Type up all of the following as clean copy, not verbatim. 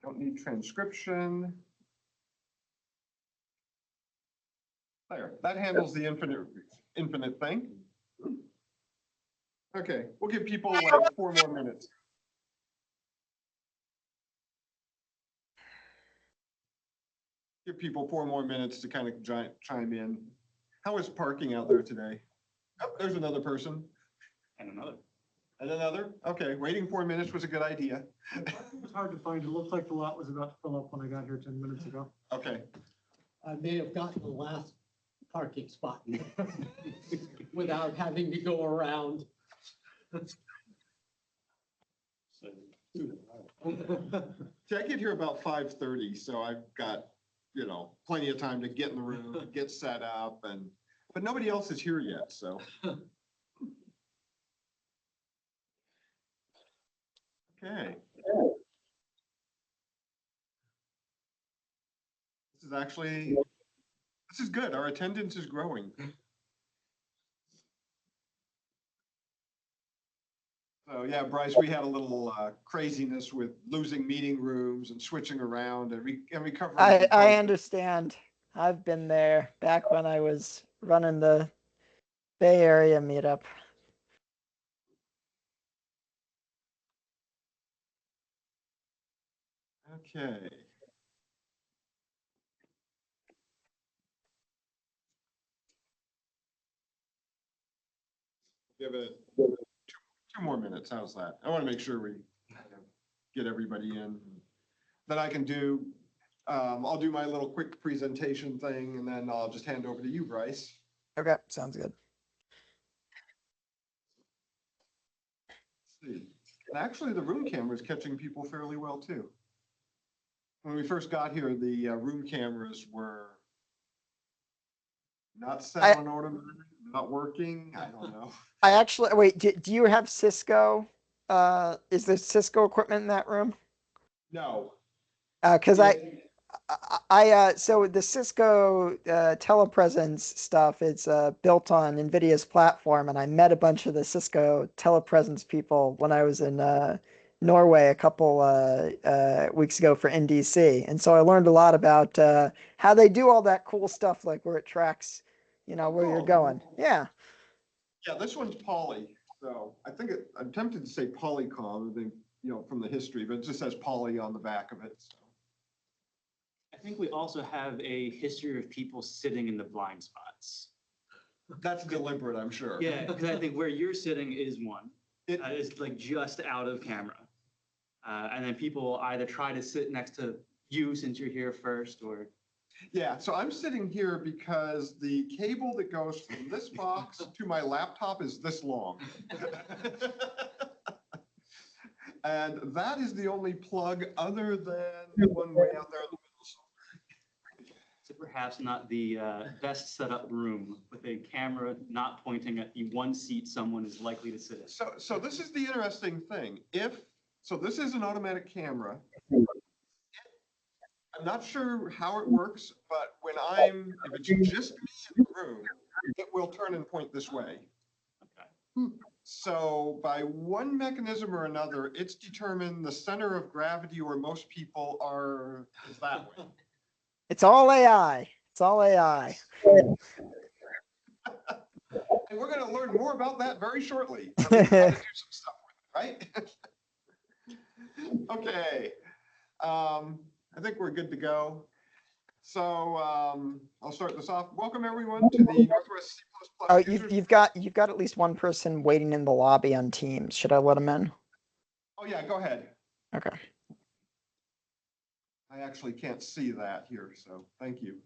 Don't need transcription. There, that handles the infinite thing. Okay, we'll give people like 4 more minutes. Give people 4 more minutes to kind of chime in. How is parking out there today? Oh, there's another person. And another. And another. Okay, waiting 4 minutes was a good idea. It was hard to find. It looked like the lot was about to fill up when I got here 10 minutes ago. Okay. I may have gotten the last parking spot without having to go around. See, I get here about 5:30, so I've got, you know, plenty of time to get in the room, get set up, but nobody else is here yet, so. Okay. This is good. Our attendance is growing. So yeah, Bryce, we had a little craziness with losing meeting rooms and switching around and recovering. I understand. I've been there back when I was running the Bay Area meetup. Okay. Give it two more minutes. How's that? I want to make sure we get everybody in. Then I can do, I'll do my little quick presentation thing and then I'll just hand over to you, Bryce. Okay, sounds good. Let's see. And actually, the room camera is catching people fairly well too. When we first got here, the room cameras were not set on automatic, not working. I don't know. I actually, wait, do you have Cisco? Is there Cisco equipment in that room? No. Because so the Cisco telepresence stuff, it's built on NVIDIA's platform, and I met a bunch of the Cisco telepresence people when I was in Norway a couple weeks ago for NDC, and so I learned a lot about how they do all that cool stuff, like where it tracks, you know, where you're going. Yeah. Yeah, this one's Poly, so I think I'm tempted to say Polycom, you know, from the history, but it just says Poly on the back of it. So. I think we also have a history of people sitting in the blind spots. That's deliberate, I'm sure. Yeah, because I think where you're sitting is one. It's like just out of camera. And then people either try to sit next to you since you're here first, or. Yeah, so I'm sitting here because the cable that goes from this box to my laptop is this long. And that is the only plug other than the one way out there in the middle. So perhaps not the best set up room with a camera not pointing at the one seat someone is likely to sit in. So this is the interesting thing. So this is an automatic camera. I'm not sure how it works, but if it's just me in the room, it will turn and point this way. Okay. So by one mechanism or another, it's determined the center of gravity where most people are is that way. It's all AI. It's all AI. And we're going to learn more about that very shortly. How to do some stuff with it, right? Okay. I think we're good to go. So I'll start this off. Welcome everyone to the Northwest C++. Oh, you've got at least one person waiting in the lobby on Teams. Should I let him in? Oh yeah, go ahead. Okay. I actually can't see that here, so thank you.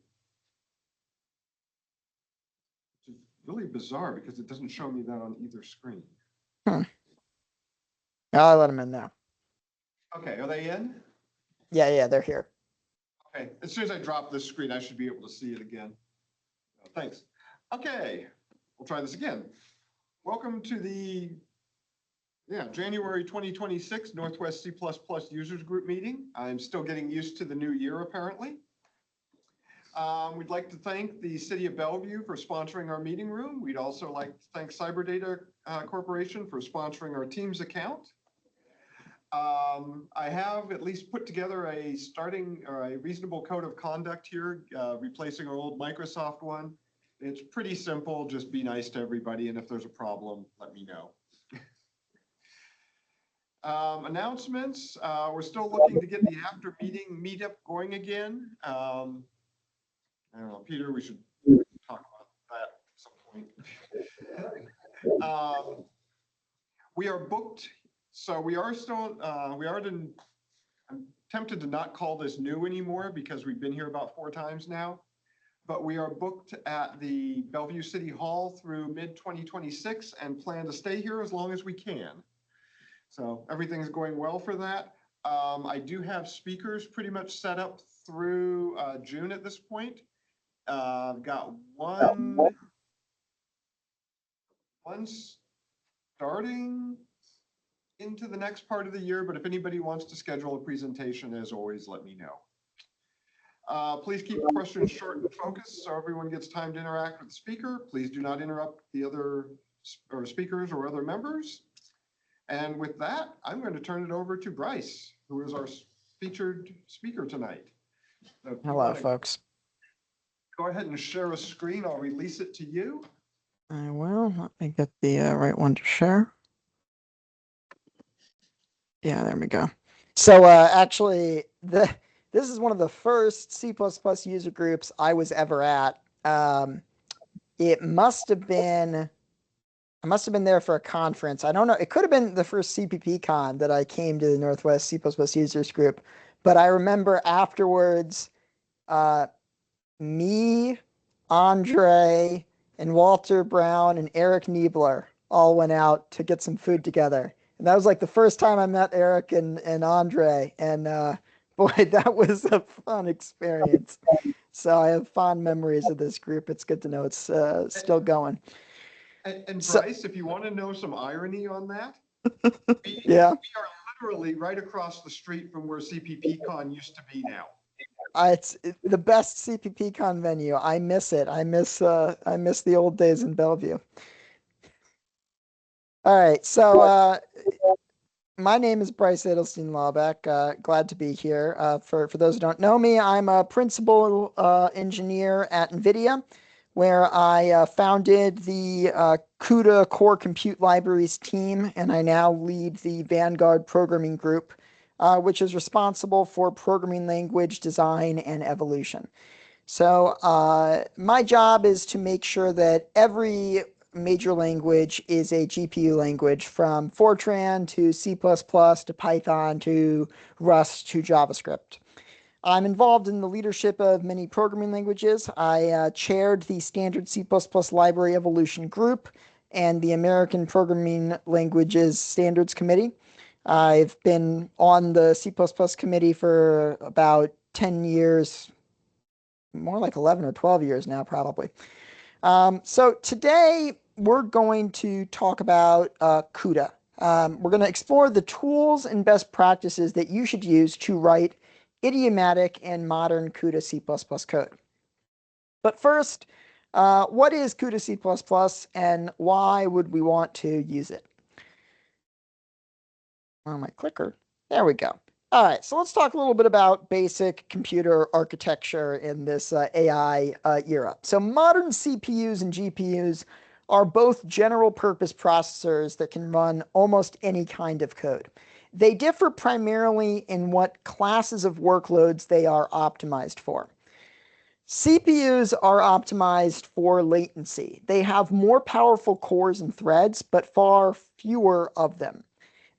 Which is really bizarre because it doesn't show me that on either screen. I'll let him in now. Okay, are they in? Yeah, they're here. Okay, as soon as I drop this screen, I should be able to see it again. Thanks. Okay, we'll try this again. Welcome to the January 2026 Northwest C++ Users Group meeting. I'm still getting used to the new year, apparently. We'd like to thank the City of Bellevue for sponsoring our meeting room. We'd also like to thank CyberData Corporation for sponsoring our Teams account. I have at least put together a starting or a reasonable code of conduct here, replacing our old Microsoft one. It's pretty simple. Just be nice to everybody. And if there's a problem, let me know. Announcements. We're still looking to get the after meeting meetup going again. I don't know, Peter, we should talk about that at some point. We are booked. So we are still, I'm tempted to not call this new anymore because we've been here about 4 times now, but we are booked at the Bellevue City Hall through mid-2026 and plan to stay here as long as we can. So everything's going well for that. I do have speakers pretty much set up through June at this point. I've got one starting into the next part of the year, but if anybody wants to schedule a presentation, as always, let me know. Please keep questions short and focused so everyone gets time to interact with the speaker. Please do not interrupt the other speakers or other members. And with that, I'm going to turn it over to Bryce, who is our featured speaker tonight. So Hello, folks. Go ahead and share a screen. I'll release it to you. I will. Let me get the right one to share. Yeah, there we go. So actually, this is one of the first C++ user groups I was ever at. It must have been, I must have been there for a conference. I don't know. It could have been the first CPP con that I came to the Northwest C++ users group. But I remember afterwards, me, Andre, and Walter Brown and Eric Niebler all went out to get some food together. And that was like the first time I met Eric and Andre. And boy, that was a fun experience. So I have fond memories of this group. It's good to know it's still going. And Bryce, if you want to know some irony on that, we are literally right across the street from where CPPCon used to be now. It's the best CPPCon venue. I miss it. I miss the old days in Bellevue. All right, so my name is Bryce Edelstein-Laubeck. Glad to be here. For those who don't know me, I'm a principal engineer at NVIDIA, where I founded the CUDA Core Compute Libraries team, and I now lead the Vanguard programming group, which is responsible for programming language design and evolution. So my job is to make sure that every major language is a GPU language, from Fortran to C++ to Python to Rust to JavaScript. I'm involved in the leadership of many programming languages. I chaired the Standard C++ Library Evolution Group and the American Programming Languages Standards Committee. I've been on the C++ committee for about 10 years, more like 11 or 12 years now, probably. So today we're going to talk about CUDA. We're going to explore the tools and best practices that you should use to write idiomatic and modern CUDA C++ code. But first, what is CUDA C++ and why would we want to use it? On my clicker, there we go. All right, so let's talk a little bit about basic computer architecture in this AI era. So modern CPUs and GPUs are both general purpose processors that can run almost any kind of code. They differ primarily in what classes of workloads they are optimized for. CPUs are optimized for latency. They have more powerful cores and threads, but far fewer of them.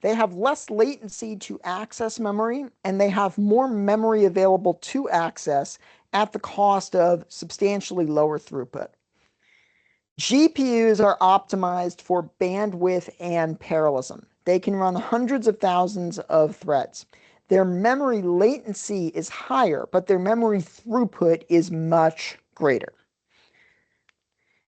They have less latency to access memory, and they have more memory available to access at the cost of substantially lower throughput. GPUs are optimized for bandwidth and parallelism. They can run hundreds of thousands of threads. Their memory latency is higher, but their memory throughput is much greater.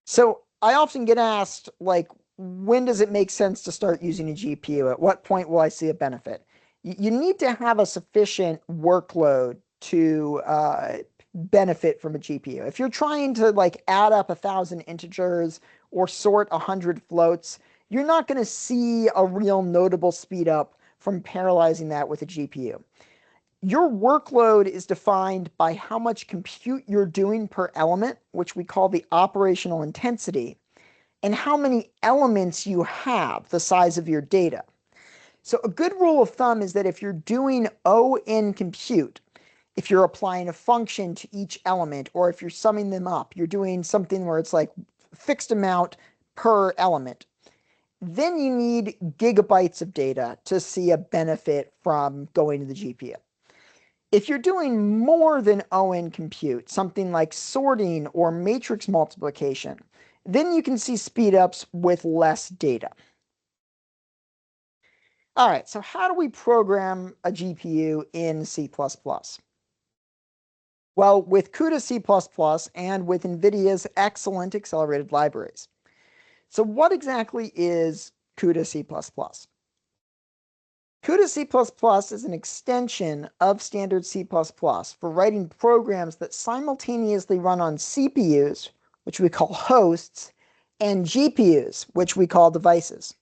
So I often get asked, like, when does it make sense to start using a GPU? At what point will I see a benefit? You need to have a sufficient workload to benefit from a GPU. If you're trying to like add up 1,000 integers or sort 100 floats, you're not going to see a real notable speed up from parallelizing that with a GPU. Your workload is defined by how much compute you're doing per element, which we call the operational intensity, and how many elements you have, the size of your data. So a good rule of thumb is that if you're doing O in compute, if you're applying a function to each element, or if you're summing them up, you're doing something where it's like fixed amount per element, then you need gigabytes of data to see a benefit from going to the GPU. If you're doing more than O in compute, something like sorting or matrix multiplication, then you can see speedups with less data. All right, so how do we program a GPU in C++? Well, with CUDA C++ and with NVIDIA's excellent accelerated libraries. So what exactly is CUDA C++? CUDA C++ is an extension of standard C++ for writing programs that simultaneously run on CPUs, which we call hosts, and GPUs, which we call devices.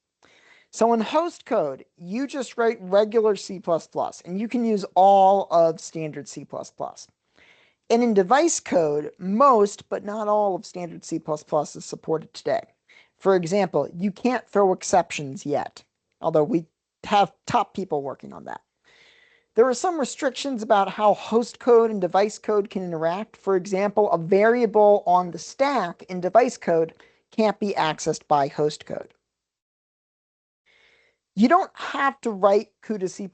So in host code, you just write regular C++, and you can use all of standard C++. And in device code, most, but not all of standard C++ is supported today. For example, you can't throw exceptions yet, although we have top people working on that. There are some restrictions about how host code and device code can interact. For example, a variable on the stack in device code can't be accessed by host code. You don't have to write CUDA C++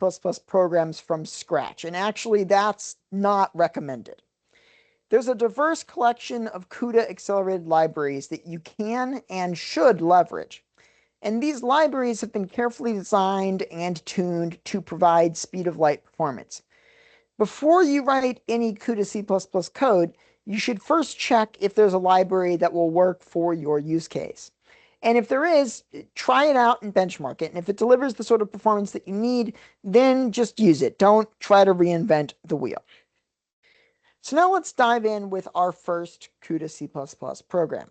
programs from scratch, and actually that's not recommended. There's a diverse collection of CUDA accelerated libraries that you can and should leverage. And these libraries have been carefully designed and tuned to provide speed of light performance. Before you write any CUDA C++ code, you should first check if there's a library that will work for your use case. And if there is, try it out and benchmark it. And if it delivers the sort of performance that you need, then just use it. Don't try to reinvent the wheel. So now let's dive in with our first CUDA C++ program.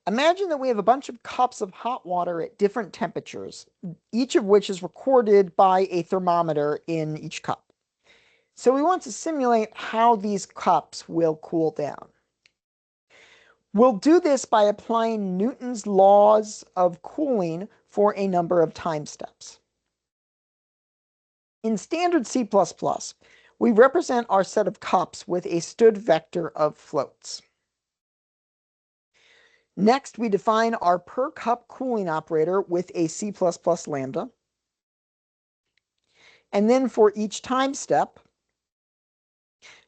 Imagine that we have a bunch of cups of hot water at different temperatures, each of which is recorded by a thermometer in each cup. So we want to simulate how these cups will cool down. We'll do this by applying Newton's laws of cooling for a number of time steps. In standard C++, we represent our set of cups with a stood vector of floats. Next, we define our per cup cooling operator with a C++ lambda. And then for each time step,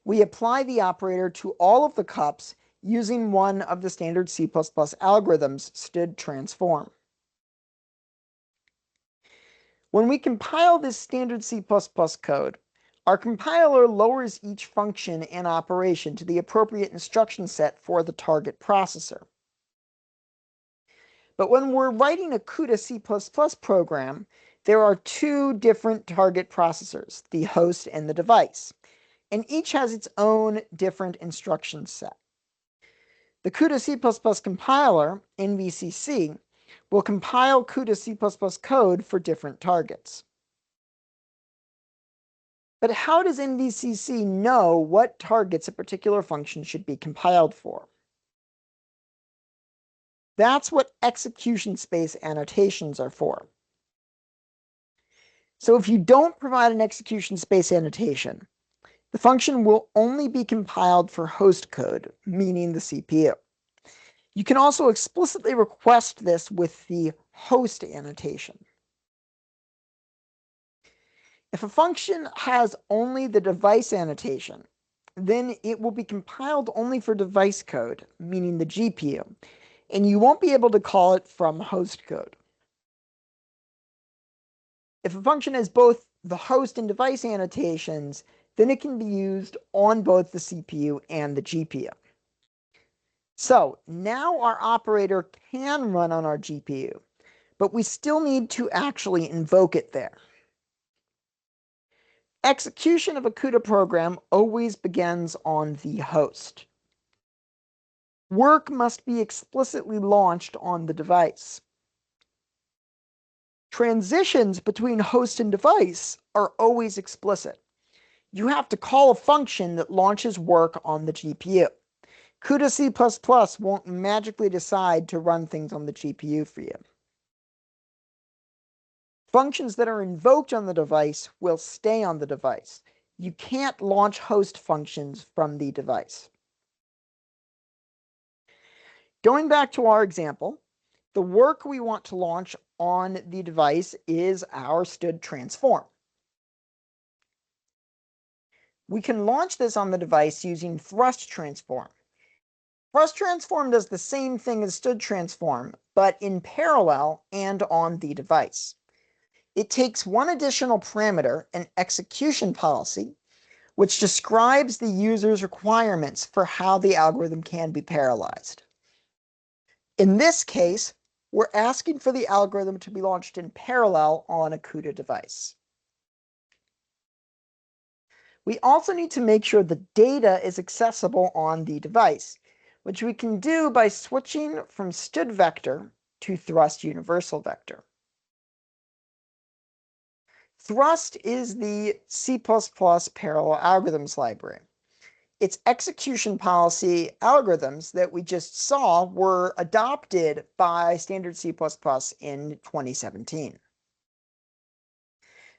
we apply the operator to all of the cups using one of the standard C++ algorithms, stood transform. When we compile this standard C++ code, our compiler lowers each function and operation to the appropriate instruction set for the target processor. But when we're writing a CUDA C++ program, there are two different target processors, the host and the device, and each has its own different instruction set. The CUDA C++ compiler, NVCC, will compile CUDA C++ code for different targets. But how does NVCC know what targets a particular function should be compiled for? That's what execution space annotations are for. So if you don't provide an execution space annotation, the function will only be compiled for host code, meaning the CPU. You can also explicitly request this with the host annotation. If a function has only the device annotation, then it will be compiled only for device code, meaning the GPU, and you won't be able to call it from host code. If a function has both the host and device annotations, then it can be used on both the CPU and the GPU. So now our operator can run on our GPU, but we still need to actually invoke it there. Execution of a CUDA program always begins on the host. Work must be explicitly launched on the device. Transitions between host and device are always explicit. You have to call a function that launches work on the GPU. CUDA C++ won't magically decide to run things on the GPU for you. Functions that are invoked on the device will stay on the device. You can't launch host functions from the device. Going back to our example, the work we want to launch on the device is our std transform. We can launch this on the device using thrust transform. Thrust transform does the same thing as std transform, but in parallel and on the device. It takes one additional parameter, an execution policy, which describes the user's requirements for how the algorithm can be parallelized. In this case, we're asking for the algorithm to be launched in parallel on a CUDA device. We also need to make sure the data is accessible on the device, which we can do by switching from std vector to thrust universal vector. Thrust is the C++ parallel algorithms library. Its execution policy algorithms that we just saw were adopted by standard C++ in 2017.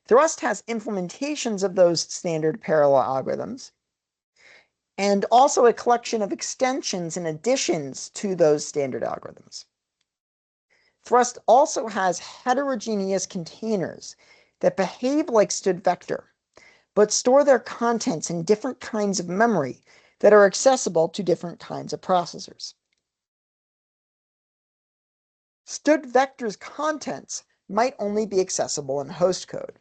Thrust has implementations of those standard parallel algorithms, and also a collection of extensions and additions to those standard algorithms. Thrust also has heterogeneous containers that behave like std vector, but store their contents in different kinds of memory that are accessible to different kinds of processors. Std vector's contents might only be accessible in host code.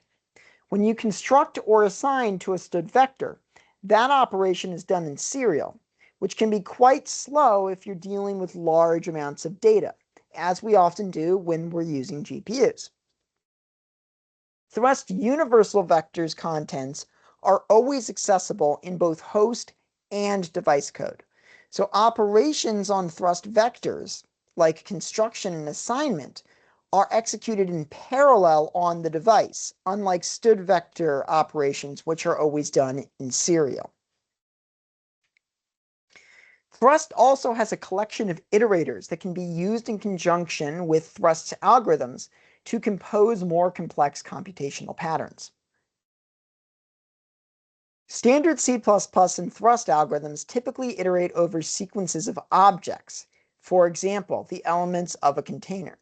When you construct or assign to a std vector, that operation is done in serial, which can be quite slow if you're dealing with large amounts of data, as we often do when we're using GPUs. Thrust universal vector's contents are always accessible in both host and device code. So operations on thrust vectors, like construction and assignment, are executed in parallel on the device, unlike std vector operations, which are always done in serial. Thrust also has a collection of iterators that can be used in conjunction with Thrust's algorithms to compose more complex computational patterns. Standard C++ and Thrust algorithms typically iterate over sequences of objects, for example, the elements of a container.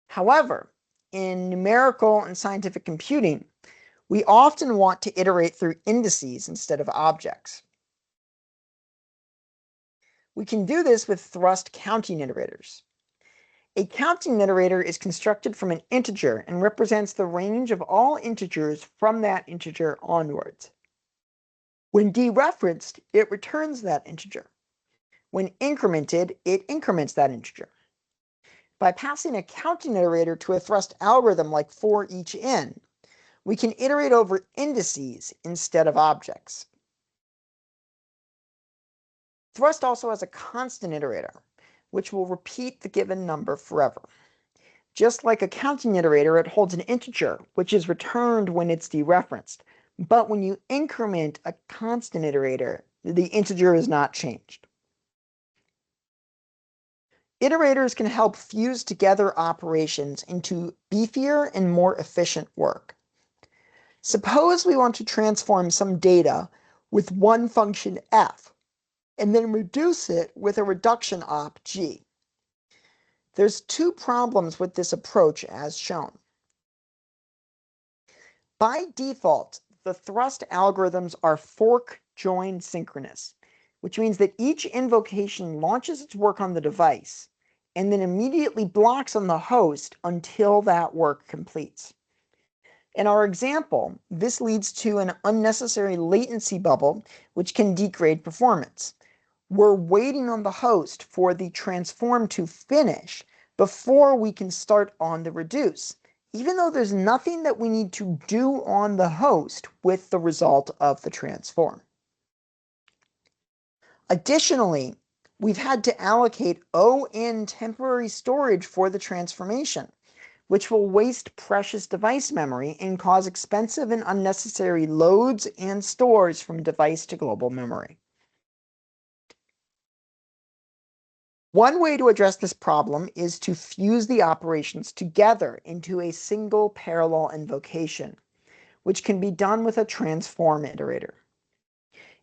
However, in numerical and scientific computing, we often want to iterate through indices instead of objects. We can do this with Thrust counting iterators. A counting iterator is constructed from an integer and represents the range of all integers from that integer onwards. When dereferenced, it returns that integer. When incremented, it increments that integer. By passing a counting iterator to a Thrust algorithm like for each n, we can iterate over indices instead of objects. Thrust also has a constant iterator, which will repeat the given number forever. Just like a counting iterator, it holds an integer, which is returned when it's dereferenced. But when you increment a constant iterator, the integer is not changed. Iterators can help fuse together operations into beefier and more efficient work. Suppose we want to transform some data with one function f, and then reduce it with a reduction op g. There's two problems with this approach as shown. By default, the Thrust algorithms are fork-join synchronous, which means that each invocation launches its work on the device and then immediately blocks on the host until that work completes. In our example, this leads to an unnecessary latency bubble, which can degrade performance. We're waiting on the host for the transform to finish before we can start on the reduce, even though there's nothing that we need to do on the host with the result of the transform. Additionally, we've had to allocate O(n) temporary storage for the transformation, which will waste precious device memory and cause expensive and unnecessary loads and stores from device to global memory. One way to address this problem is to fuse the operations together into a single parallel invocation, which can be done with a transform iterator.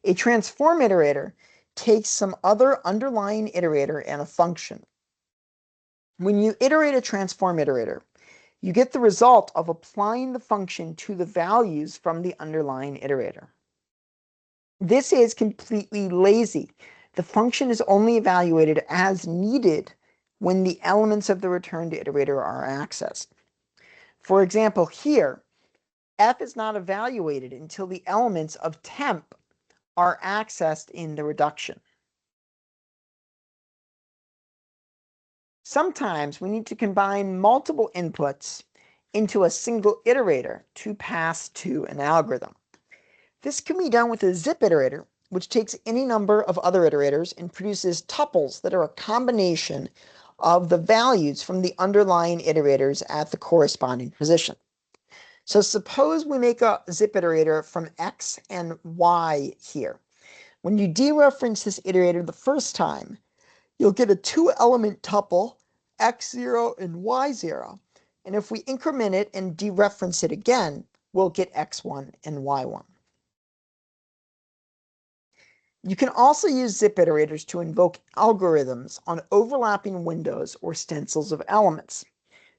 A transform iterator takes some other underlying iterator and a function. When you iterate a transform iterator, you get the result of applying the function to the values from the underlying iterator. This is completely lazy. The function is only evaluated as needed when the elements of the returned iterator are accessed. For example, here, f is not evaluated until the elements of temp are accessed in the reduction. Sometimes we need to combine multiple inputs into a single iterator to pass to an algorithm. This can be done with a zip iterator, which takes any number of other iterators and produces tuples that are a combination of the values from the underlying iterators at the corresponding position. So suppose we make a zip iterator from x and y here. When you dereference this iterator the first time, you'll get a two-element tuple, x0 and y0. And if we increment it and dereference it again, we'll get x1 and y1. You can also use zip iterators to invoke algorithms on overlapping windows or stencils of elements.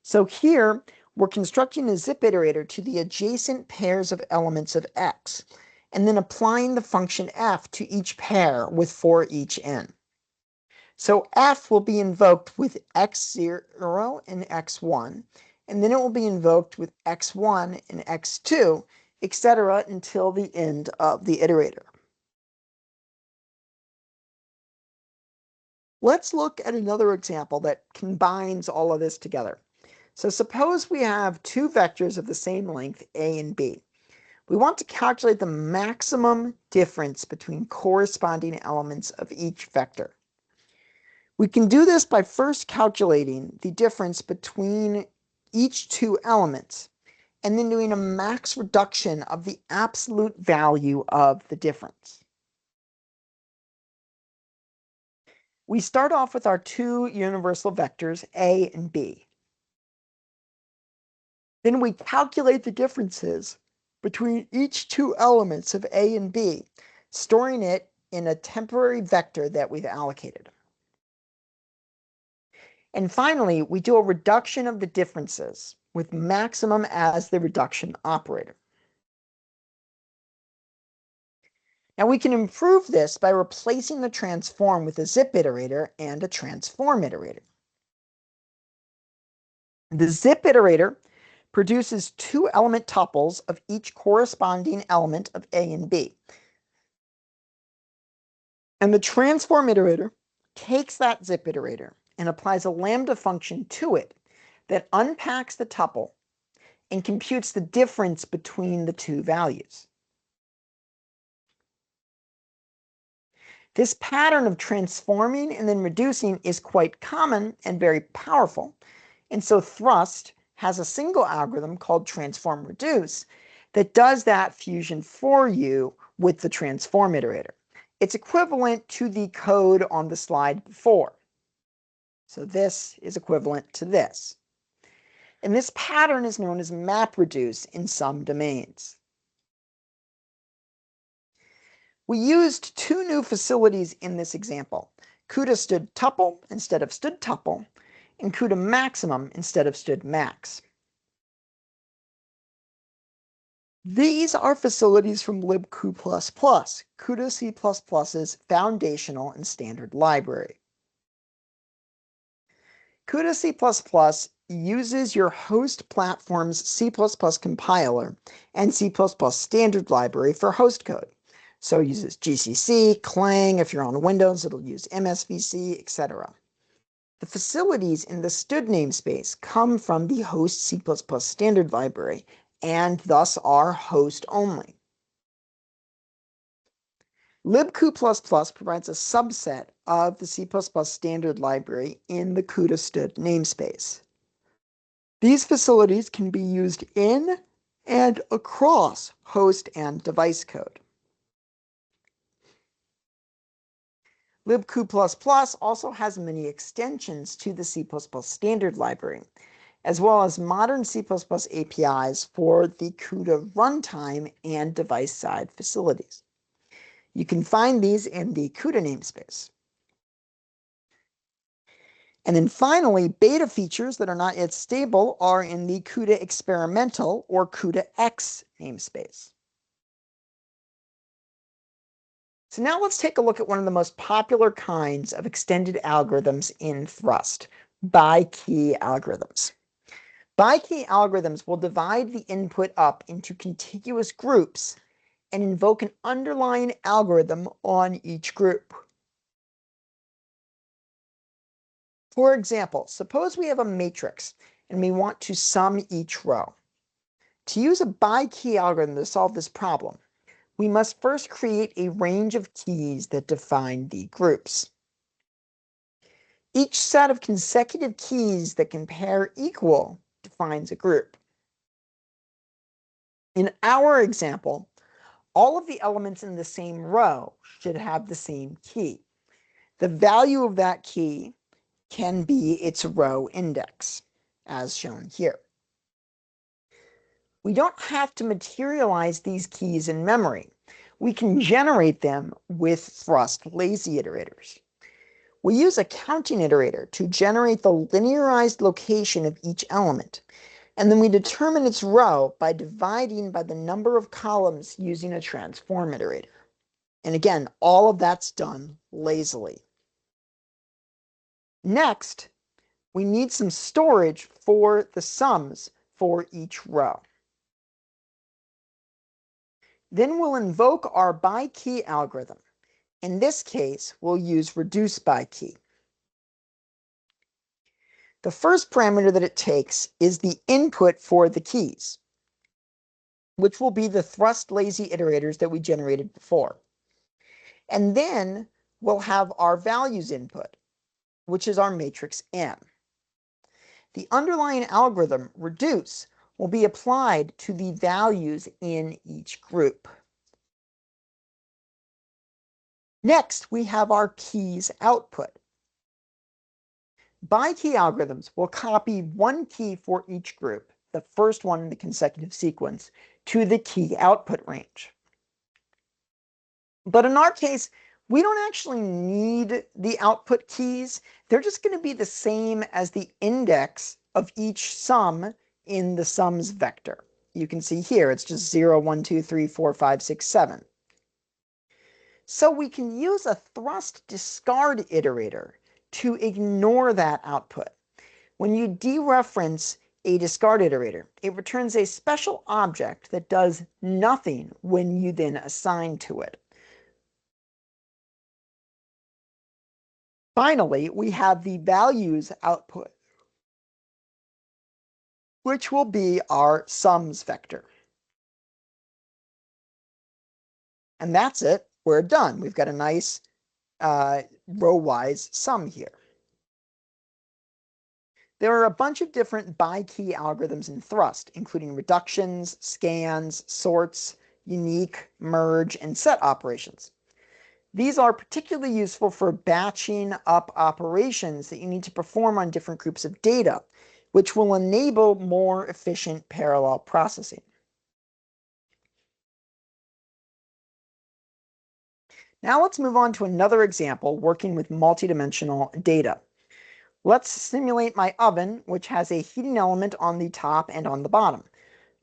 So here, we're constructing a zip iterator to the adjacent pairs of elements of x, and then applying the function f to each pair with for each n. So f will be invoked with x0 and x1, and then it will be invoked with x1 and x2, etc. until the end of the iterator. Let's look at another example that combines all of this together. So suppose we have two vectors of the same length, a and b. We want to calculate the maximum difference between corresponding elements of each vector. We can do this by first calculating the difference between each two elements, and then doing a max reduction of the absolute value of the difference. We start off with our two universal vectors, a and b. Then we calculate the differences between each two elements of a and b, storing it in a temporary vector that we've allocated. And finally, we do a reduction of the differences with maximum as the reduction operator. Now we can improve this by replacing the transform with a zip iterator and a transform iterator. The zip iterator produces two element tuples of each corresponding element of a and b. And the transform iterator takes that zip iterator and applies a lambda function to it that unpacks the tuple and computes the difference between the two values. This pattern of transforming and then reducing is quite common and very powerful. And so Thrust has a single algorithm called transform reduce that does that fusion for you with the transform iterator. It's equivalent to the code on the slide before. So this is equivalent to this. And this pattern is known as map reduce in some domains. We used two new facilities in this example, CUDA stood tuple instead of stood tuple, and CUDA maximum instead of stood max. These are facilities from libcu++, CUDA C++'s foundational and standard library. CUDA C++ uses your host platform's C++ compiler and C++ standard library for host code. So it uses GCC, Clang, if you're on Windows, it'll use MSVC, etc. The facilities in the stood namespace come from the host C++ standard library and thus are host only. libcu++ provides a subset of the C++ standard library in the CUDA stood namespace. These facilities can be used in and across host and device code. libcu++ also has many extensions to the C++ standard library, as well as modern C++ APIs for the CUDA runtime and device-side facilities. You can find these in the CUDA namespace. And then finally, beta features that are not yet stable are in the CUDA experimental or CUDA X namespace. So now let's take a look at one of the most popular kinds of extended algorithms in Thrust, by-key algorithms. By-key algorithms will divide the input up into contiguous groups and invoke an underlying algorithm on each group. For example, suppose we have a matrix and we want to sum each row. To use a by-key algorithm to solve this problem, we must first create a range of keys that define the groups. Each set of consecutive keys that compare equal defines a group. In our example, all of the elements in the same row should have the same key. The value of that key can be its row index, as shown here. We don't have to materialize these keys in memory. We can generate them with Thrust lazy iterators. We use a counting iterator to generate the linearized location of each element, and then we determine its row by dividing by the number of columns using a transform iterator. And again, all of that's done lazily. Next, we need some storage for the sums for each row. Then we'll invoke our by-key algorithm. In this case, we'll use reduce by key. The first parameter that it takes is the input for the keys, which will be the Thrust lazy iterators that we generated before. And then we'll have our values input, which is our matrix M. The underlying algorithm, reduce, will be applied to the values in each group. Next, we have our keys output. By-key algorithms will copy one key for each group, the first one in the consecutive sequence, to the key output range. But in our case, we don't actually need the output keys. They're just going to be the same as the index of each sum in the sums vector. You can see here, it's just 0, 1, 2, 3, 4, 5, 6, 7. So we can use a Thrust discard iterator to ignore that output. When you dereference a discard iterator, it returns a special object that does nothing when you then assign to it. Finally, we have the values output, which will be our sums vector. And that's it. We're done. We've got a nice row-wise sum here. There are a bunch of different by-key algorithms in Thrust, including reductions, scans, sorts, unique, merge, and set operations. These are particularly useful for batching up operations that you need to perform on different groups of data, which will enable more efficient parallel processing. Now let's move on to another example working with multidimensional data. Let's simulate my oven, which has a heating element on the top and on the bottom.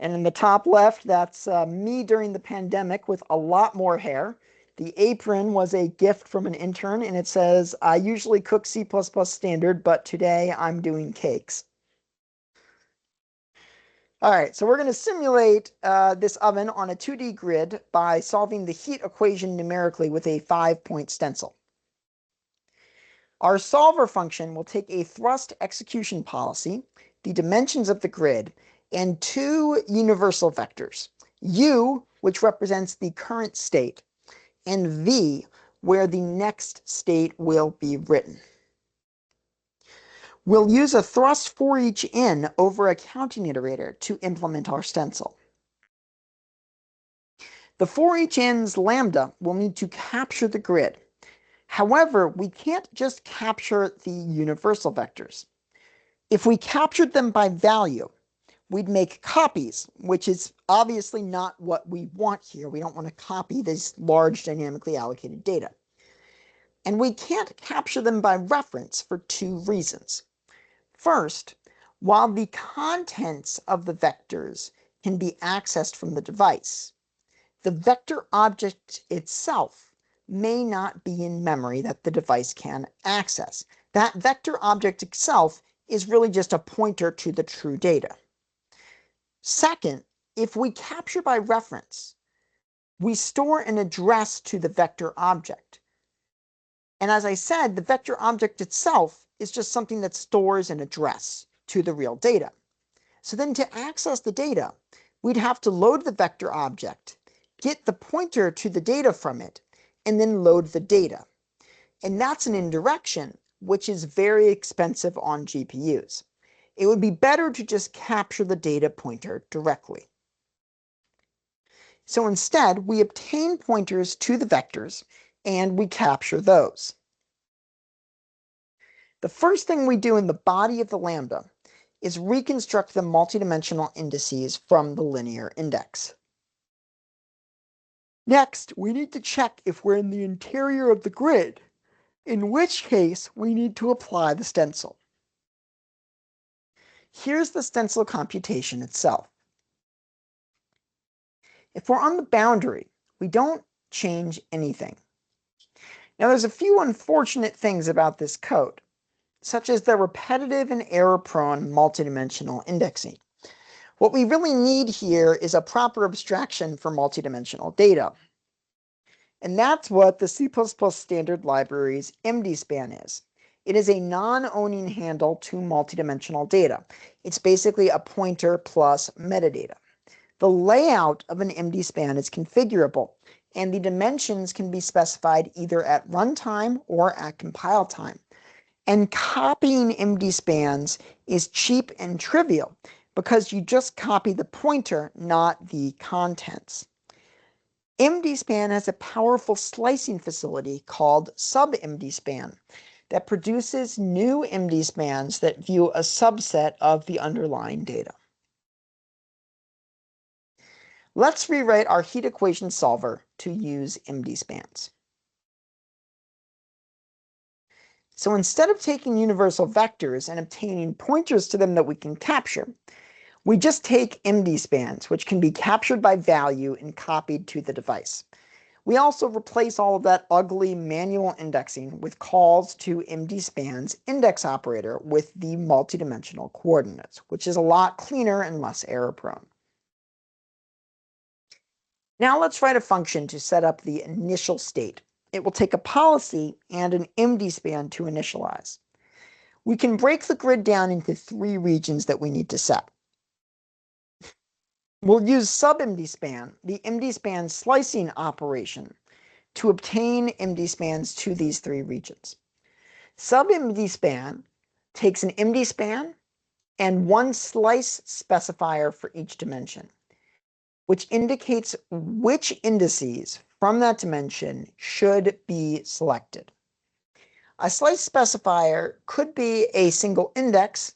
And in the top left, that's me during the pandemic with a lot more hair. The apron was a gift from an intern, and it says, I usually cook C++ standard, but today I'm doing cakes. All right, so we're going to simulate this oven on a 2D grid by solving the heat equation numerically with a 5-point stencil. Our solver function will take a Thrust execution policy, the dimensions of the grid, and two universal vectors, U, which represents the current state, and V, where the next state will be written. We'll use a thrust for each in over a counting iterator to implement our stencil. The for each in's lambda will need to capture the grid. However, we can't just capture the universal vectors. If we captured them by value, we'd make copies, which is obviously not what we want here. We don't want to copy this large dynamically allocated data. And we can't capture them by reference for two reasons. First, while the contents of the vectors can be accessed from the device, the vector object itself may not be in memory that the device can access. That vector object itself is really just a pointer to the true data. Second, if we capture by reference, we store an address to the vector object. And as I said, the vector object itself is just something that stores an address to the real data. So then to access the data, we'd have to load the vector object, get the pointer to the data from it, and then load the data. And that's an indirection, which is very expensive on GPUs. It would be better to just capture the data pointer directly. So instead, we obtain pointers to the vectors, and we capture those. The first thing we do in the body of the lambda is reconstruct the multidimensional indices from the linear index. Next, we need to check if we're in the interior of the grid, in which case we need to apply the stencil. Here's the stencil computation itself. If we're on the boundary, we don't change anything. Now there's a few unfortunate things about this code, such as the repetitive and error-prone multidimensional indexing. What we really need here is a proper abstraction for multidimensional data. And that's what the C++ standard library's MDSpan is. It is a non-owning handle to multidimensional data. It's basically a pointer plus metadata. The layout of an MDSpan is configurable, and the dimensions can be specified either at runtime or at compile time. And copying MDSpans is cheap and trivial because you just copy the pointer, not the contents. MDSpan has a powerful slicing facility called sub-MDSpan that produces new MDSpans that view a subset of the underlying data. Let's rewrite our heat equation solver to use MDSpans. So instead of taking universal vectors and obtaining pointers to them that we can capture, we just take MDSpans, which can be captured by value and copied to the device. We also replace all of that ugly manual indexing with calls to MDSpan's index operator with the multidimensional coordinates, which is a lot cleaner and less error-prone. Now let's write a function to set up the initial state. It will take a policy and an MDSpan to initialize. We can break the grid down into three regions that we need to set. We'll use sub-MDSpan, the MDSpan slicing operation, to obtain MDSpans to these three regions. Sub-MDSpan takes an MDSpan and one slice specifier for each dimension, which indicates which indices from that dimension should be selected. A slice specifier could be a single index,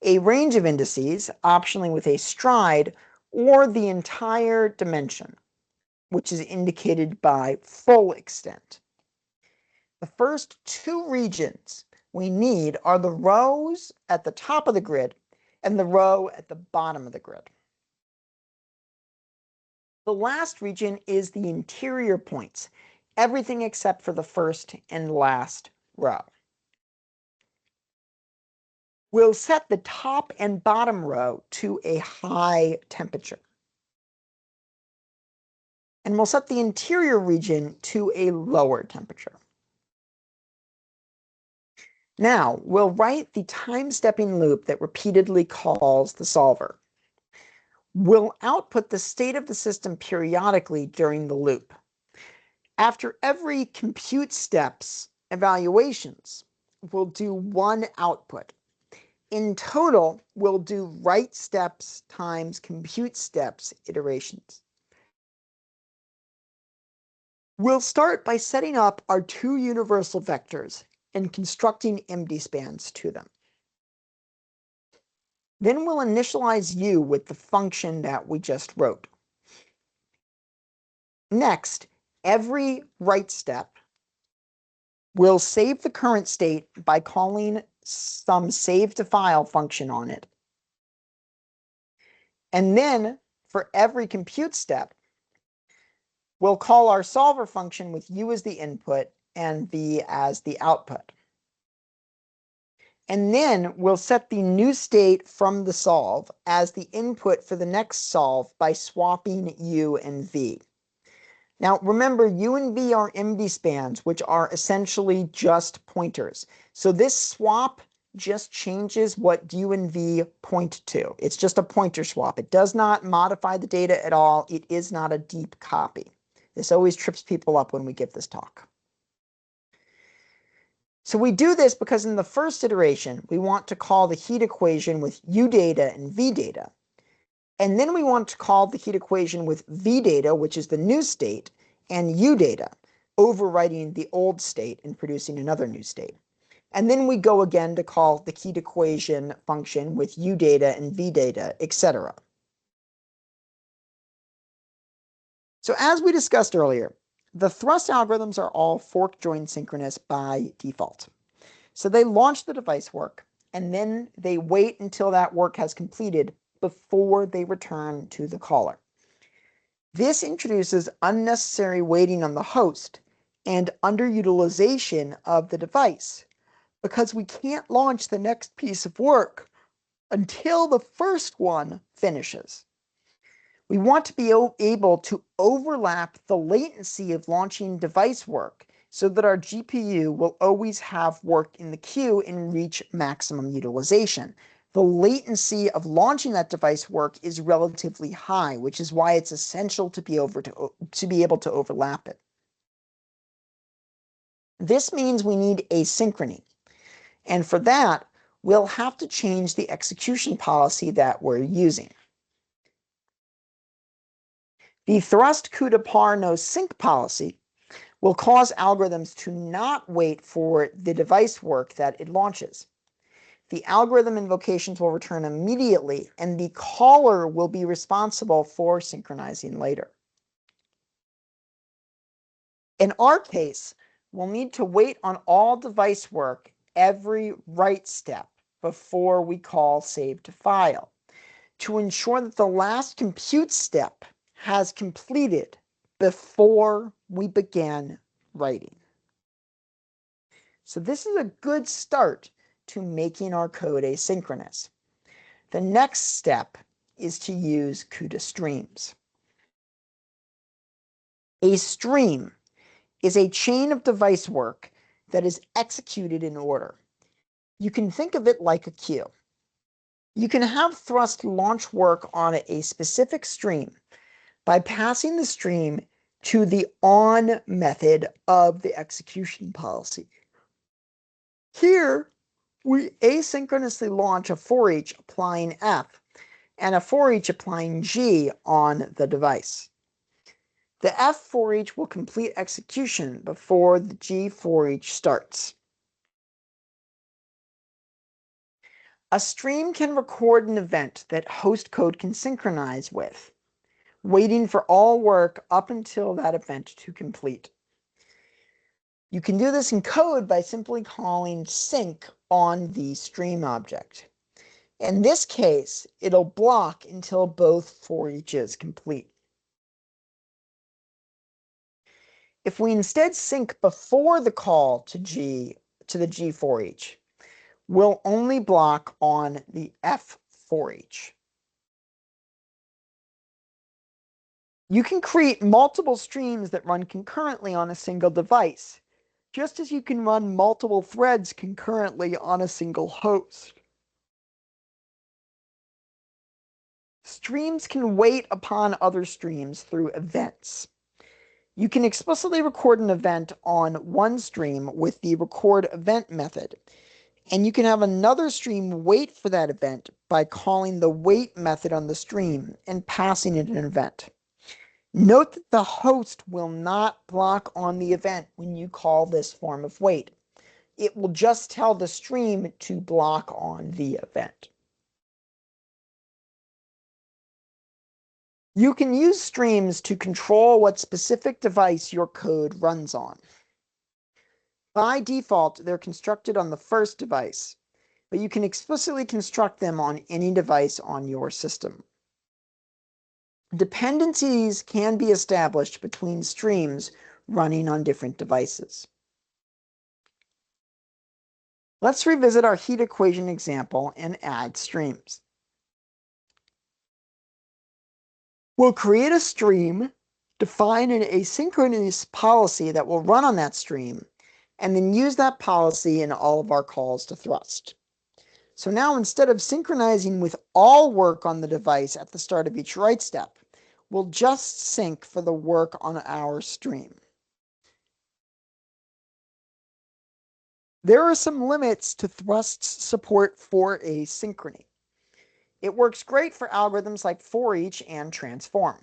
a range of indices, optionally with a stride, or the entire dimension, which is indicated by full extent. The first two regions we need are the rows at the top of the grid and the row at the bottom of the grid. The last region is the interior points, everything except for the first and last row. We'll set the top and bottom row to a high temperature. And we'll set the interior region to a lower temperature. Now, we'll write the time-stepping loop that repeatedly calls the solver. We'll output the state of the system periodically during the loop. After every compute step's evaluations, we'll do one output. in total, we'll do write steps times compute steps iterations. We'll start by setting up our two universal vectors and constructing empty spans to them. Then we'll initialize u with the function that we just wrote. Next, every write step will save the current state by calling some save to file function on it. And then for every compute step, we'll call our solver function with u as the input and v as the output. And then we'll set the new state from the solve as the input for the next solve by swapping u and v. Now remember, u and v are empty spans, which are essentially just pointers. So this swap just changes what u and v point to. It's just a pointer swap. It does not modify the data at all. It is not a deep copy. This always trips people up when we give this talk. So we do this because in the first iteration, we want to call the heat equation with u data and v data. And then we want to call the heat equation with v data, which is the new state, and u data, overwriting the old state and producing another new state. And then we go again to call the heat equation function with u data and v data, etc. So as we discussed earlier, the thrust algorithms are all fork join synchronous by default. So they launch the device work, and then they wait until that work has completed before they return to the caller. This introduces unnecessary waiting on the host and underutilization of the device because we can't launch the next piece of work until the first one finishes. We want to be able to overlap the latency of launching device work so that our GPU will always have work in the queue and reach maximum utilization. The latency of launching that device work is relatively high, which is why it's essential to be able to overlap it. This means we need asynchrony. And for that, we'll have to change the execution policy that we're using. The thrust CUDA par no sync policy will cause algorithms to not wait for the device work that it launches. The algorithm invocations will return immediately, and the caller will be responsible for synchronizing later. In our case, we'll need to wait on all device work every write step before we call save to file to ensure that the last compute step has completed before we begin writing. So this is a good start to making our code asynchronous. The next step is to use CUDA streams. A stream is a chain of device work that is executed in order. You can think of it like a queue. You can have thrust launch work on a specific stream by passing the stream to the on method of the execution policy. Here, we asynchronously launch a for each applying F and a for each applying G on the device. The F for each will complete execution before the G for each starts. A stream can record an event that host code can synchronize with, waiting for all work up until that event to complete. You can do this in code by simply calling sync on the stream object. In this case, it'll block until both for each is complete. If we instead sync before the call to the G for each, we'll only block on the F for each. You can create multiple streams that run concurrently on a single device, just as you can run multiple threads concurrently on a single host. Streams can wait upon other streams through events. You can explicitly record an event on one stream with the record event method, And you can have another stream wait for that event by calling the wait method on the stream and passing it an event. Note that the host will not block on the event when you call this form of wait. It will just tell the stream to block on the event. You can use streams to control what specific device your code runs on. By default, they're constructed on the first device, but you can explicitly construct them on any device on your system. Dependencies can be established between streams running on different devices. Let's revisit our heat equation example and add streams. We'll create a stream, define an asynchronous policy that will run on that stream, and then use that policy in all of our calls to thrust. So now instead of synchronizing with all work on the device at the start of each write step, we'll just sync for the work on our stream. There are some limits to thrust's support for asynchrony. It works great for algorithms like for each and transform.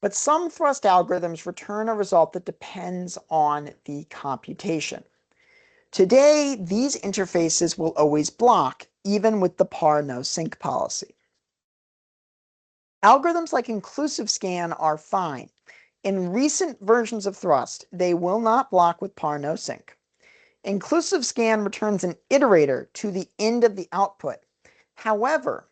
But some thrust algorithms return a result that depends on the computation. Today, these interfaces will always block, even with the par no sync policy. Algorithms like inclusive scan are fine. In recent versions of thrust, they will not block with par no sync. Inclusive scan returns an iterator to the end of the output. However,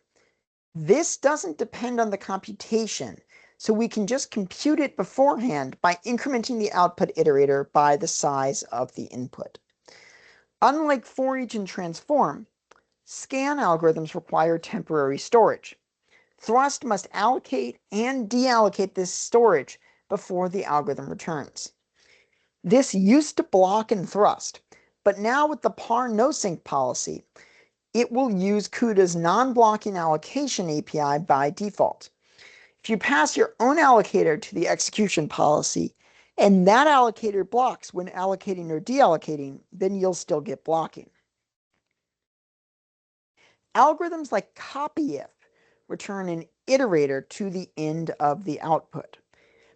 this doesn't depend on the computation, so we can just compute it beforehand by incrementing the output iterator by the size of the input. Unlike for each and transform, scan algorithms require temporary storage. Thrust must allocate and deallocate this storage before the algorithm returns. This used to block in thrust, but now with the par no sync policy, it will use CUDA's non-blocking allocation API by default. If you pass your own allocator to the execution policy, and that allocator blocks when allocating or deallocating, then you'll still get blocking. Algorithms like copyIf return an iterator to the end of the output,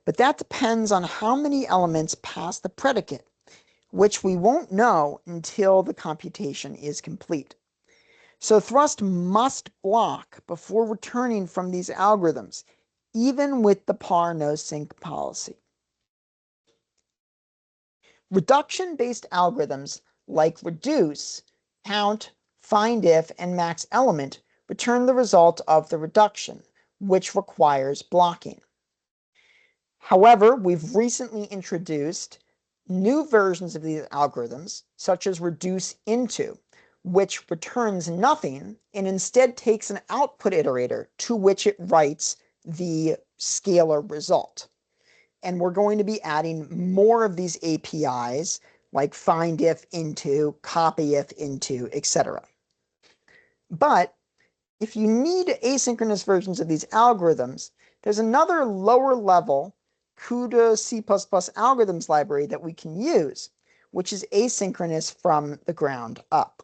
but that depends on how many elements pass the predicate, which we won't know until the computation is complete. So thrust must block before returning from these algorithms, even with the par no sync policy. Reduction-based algorithms like reduce, count, findIf, and max element return the result of the reduction, which requires blocking. However, we've recently introduced new versions of these algorithms, such as reduce into, which returns nothing and instead takes an output iterator to which it writes the scalar result. And we're going to be adding more of these APIs like findIf into, copyIf into, etc. But if you need asynchronous versions of these algorithms, there's another lower level CUDA C++ algorithms library that we can use, which is asynchronous from the ground up.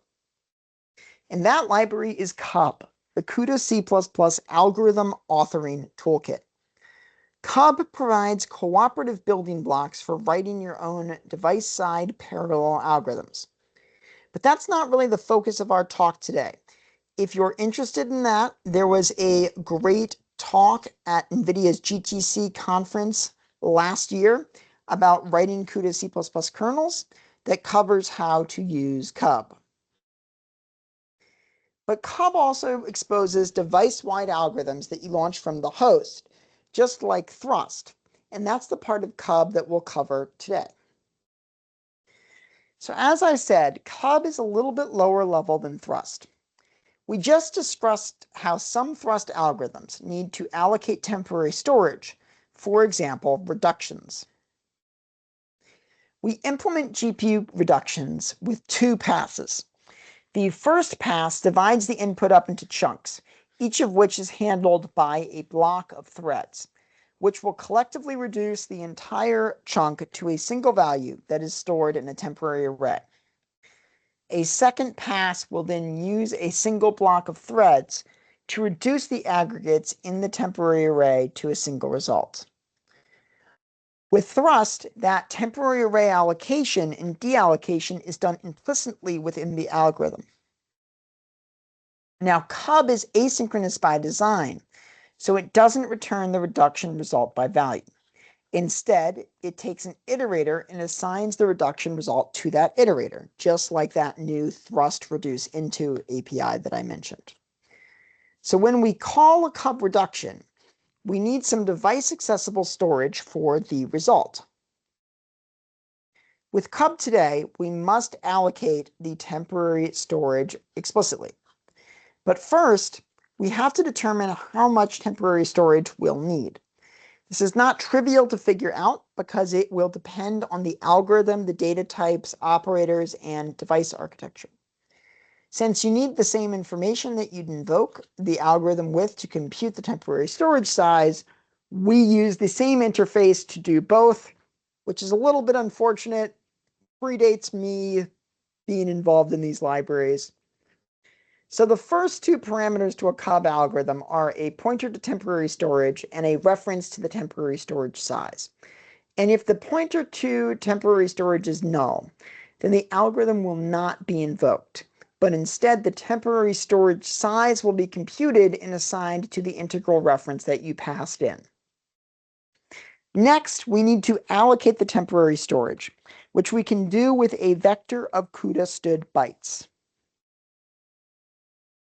And that library is CUB, the CUDA C++ algorithm authoring toolkit. CUB provides cooperative building blocks for writing your own device-side parallel algorithms. But that's not really the focus of our talk today. If you're interested in that, there was a great talk at NVIDIA's GTC conference last year about writing CUDA C++ kernels that covers how to use CUB. But CUB also exposes device-wide algorithms that you launch from the host, just like thrust, and that's the part of CUB that we'll cover today. So as I said, CUB is a little bit lower level than thrust. We just discussed how some thrust algorithms need to allocate temporary storage, for example, reductions. We implement GPU reductions with two passes. The first pass divides the input up into chunks, each of which is handled by a block of threads, which will collectively reduce the entire chunk to a single value that is stored in a temporary array. A second pass will then use a single block of threads to reduce the aggregates in the temporary array to a single result. With thrust, that temporary array allocation and deallocation is done implicitly within the algorithm. Now, CUB is asynchronous by design, so it doesn't return the reduction result by value. Instead, it takes an iterator and assigns the reduction result to that iterator, just like that new thrust reduce into API that I mentioned. So when we call a CUB reduction, we need some device accessible storage for the result. With CUB today, we must allocate the temporary storage explicitly. But first, we have to determine how much temporary storage we'll need. This is not trivial to figure out because it will depend on the algorithm, the data types, operators, and device architecture. Since you need the same information that you'd invoke the algorithm with to compute the temporary storage size, we use the same interface to do both, which is a little bit unfortunate. Predates me being involved in these libraries. So the first two parameters to a CUB algorithm are a pointer to temporary storage and a reference to the temporary storage size. And if the pointer to temporary storage is null, then the algorithm will not be invoked, but instead the temporary storage size will be computed and assigned to the integral reference that you passed in. Next, we need to allocate the temporary storage, which we can do with a vector of CUDA stood bytes.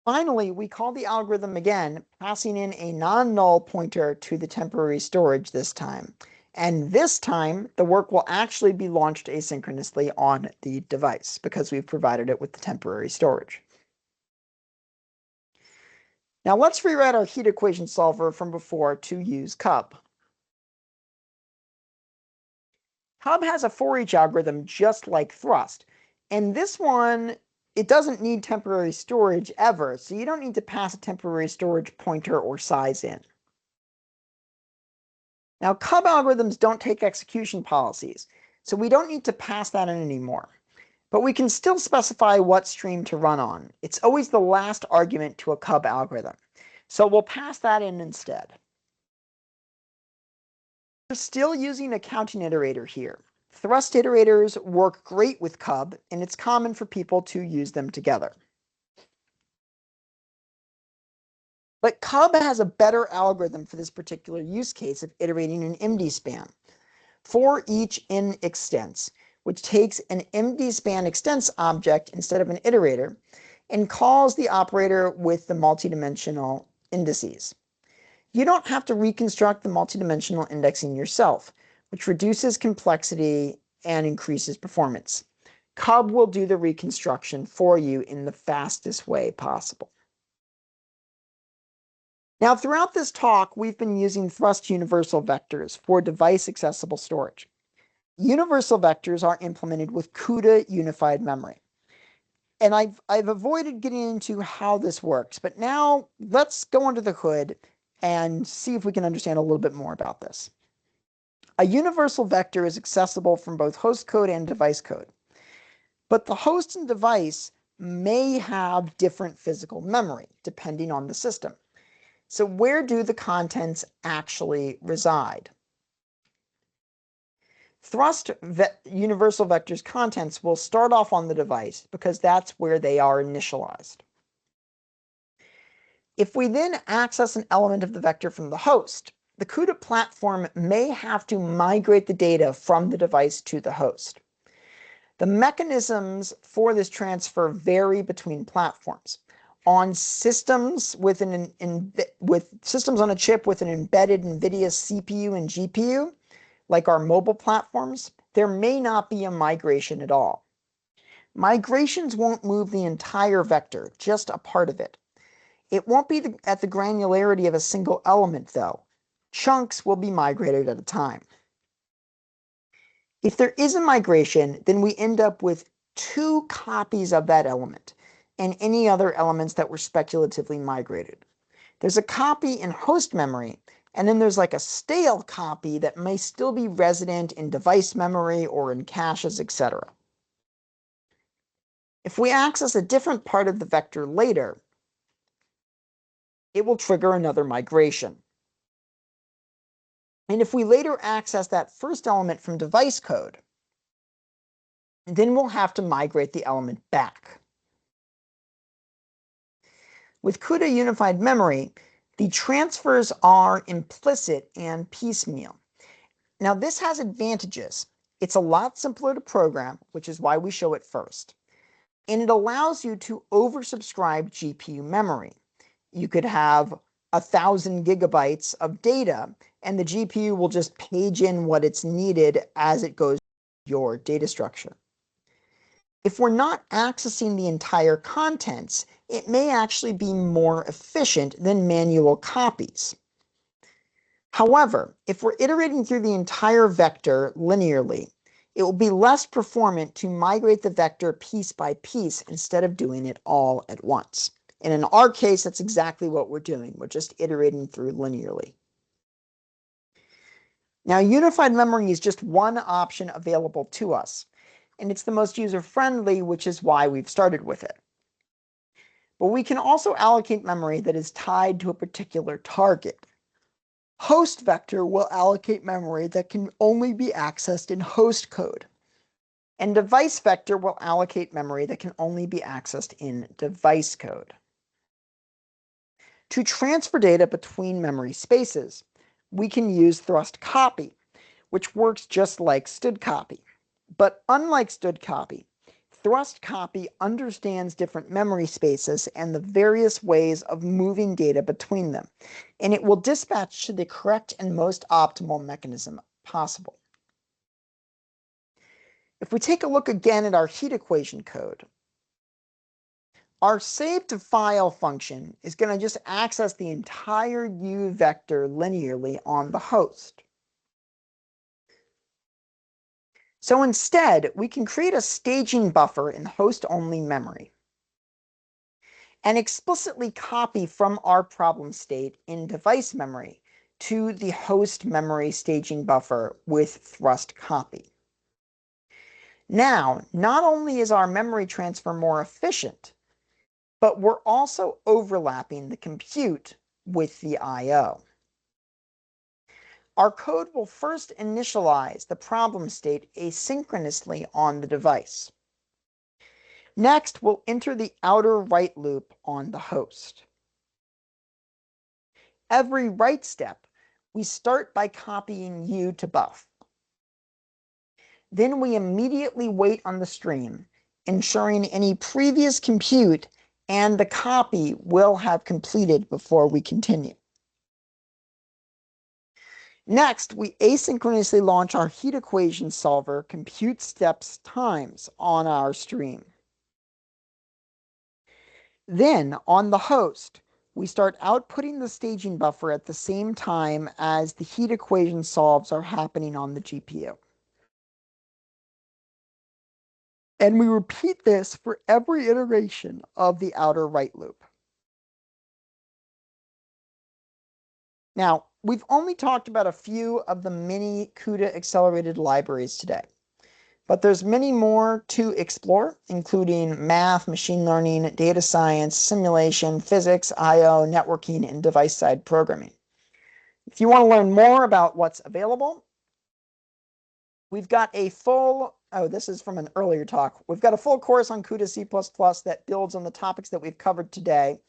Finally, we call the algorithm again, passing in a non-null pointer to the temporary storage this time. And this time, the work will actually be launched asynchronously on the device because we've provided it with the temporary storage. Now let's rewrite our heat equation solver from before to use CUB. CUB has a for each algorithm just like thrust. And this one, it doesn't need temporary storage ever, so you don't need to pass a temporary storage pointer or size in. Now, CUB algorithms don't take execution policies, so we don't need to pass that in anymore. But we can still specify what stream to run on. It's always the last argument to a CUB algorithm, so we'll pass that in instead. We're still using a counting iterator here. Thrust iterators work great with CUB, and it's common for people to use them together. But CUB has a better algorithm for this particular use case of iterating an MD span. For each in extents, which takes an MD span extents object instead of an iterator, and calls the operator with the multidimensional indices. You don't have to reconstruct the multidimensional indexing yourself, which reduces complexity and increases performance. CUB will do the reconstruction for you in the fastest way possible. Now, throughout this talk, we've been using thrust universal vectors for device accessible storage. Universal vectors are implemented with CUDA unified memory. And I've avoided getting into how this works, but now let's go under the hood and see if we can understand a little bit more about this. A universal vector is accessible from both host code and device code. But the host and device may have different physical memory, depending on the system. So where do the contents actually reside? Thrust universal vectors contents will start off on the device because that's where they are initialized. If we then access an element of the vector from the host, the CUDA platform may have to migrate the data from the device to the host. The mechanisms for this transfer vary between platforms. On systems with systems on a chip with an embedded NVIDIA CPU and GPU, like our mobile platforms, there may not be a migration at all. Migrations won't move the entire vector, just a part of it. It won't be at the granularity of a single element, though. Chunks will be migrated at a time. If there is a migration, then we end up with 2 copies of that element and any other elements that were speculatively migrated. There's a copy in host memory, and then there's like a stale copy that may still be resident in device memory or in caches, etc. If we access a different part of the vector later, it will trigger another migration. And if we later access that first element from device code, then we'll have to migrate the element back. With CUDA unified memory, the transfers are implicit and piecemeal. Now, this has advantages. It's a lot simpler to program, which is why we show it first. And it allows you to oversubscribe GPU memory. You could have 1,000 gigabytes of data, and the GPU will just page in what it's needed as it goes through your data structure. If we're not accessing the entire contents, it may actually be more efficient than manual copies. However, if we're iterating through the entire vector linearly, it will be less performant to migrate the vector piece by piece instead of doing it all at once. And in our case, that's exactly what we're doing. We're just iterating through linearly. Now, unified memory is just one option available to us, and it's the most user-friendly, which is why we've started with it. But we can also allocate memory that is tied to a particular target. Host vector will allocate memory that can only be accessed in host code. And device vector will allocate memory that can only be accessed in device code. To transfer data between memory spaces, we can use thrust copy, which works just like std copy. But unlike std copy, thrust copy understands different memory spaces and the various ways of moving data between them, and it will dispatch to the correct and most optimal mechanism possible. If we take a look again at our heat equation code, our save to file function is going to just access the entire U vector linearly on the host. So instead, we can create a staging buffer in host-only memory and explicitly copy from our problem state in device memory to the host memory staging buffer with thrust copy. Now, not only is our memory transfer more efficient, but we're also overlapping the compute with the I/O. Our code will first initialize the problem state asynchronously on the device. Next, we'll enter the outer write loop on the host. Every write step, we start by copying U to buff. Then we immediately wait on the stream, ensuring any previous compute and the copy will have completed before we continue. Next, we asynchronously launch our heat equation solver compute steps times on our stream. Then, on the host, we start outputting the staging buffer at the same time as the heat equation solves are happening on the GPU. And we repeat this for every iteration of the outer write loop. Now, we've only talked about a few of the many CUDA accelerated libraries today, but there's many more to explore, including math, machine learning, data science, simulation, physics, I/O, networking, and device-side programming. If you want to learn more about what's available, we've got a full, this is from an earlier talk. We've got a full course on CUDA C++ that builds on the topics that we've covered today.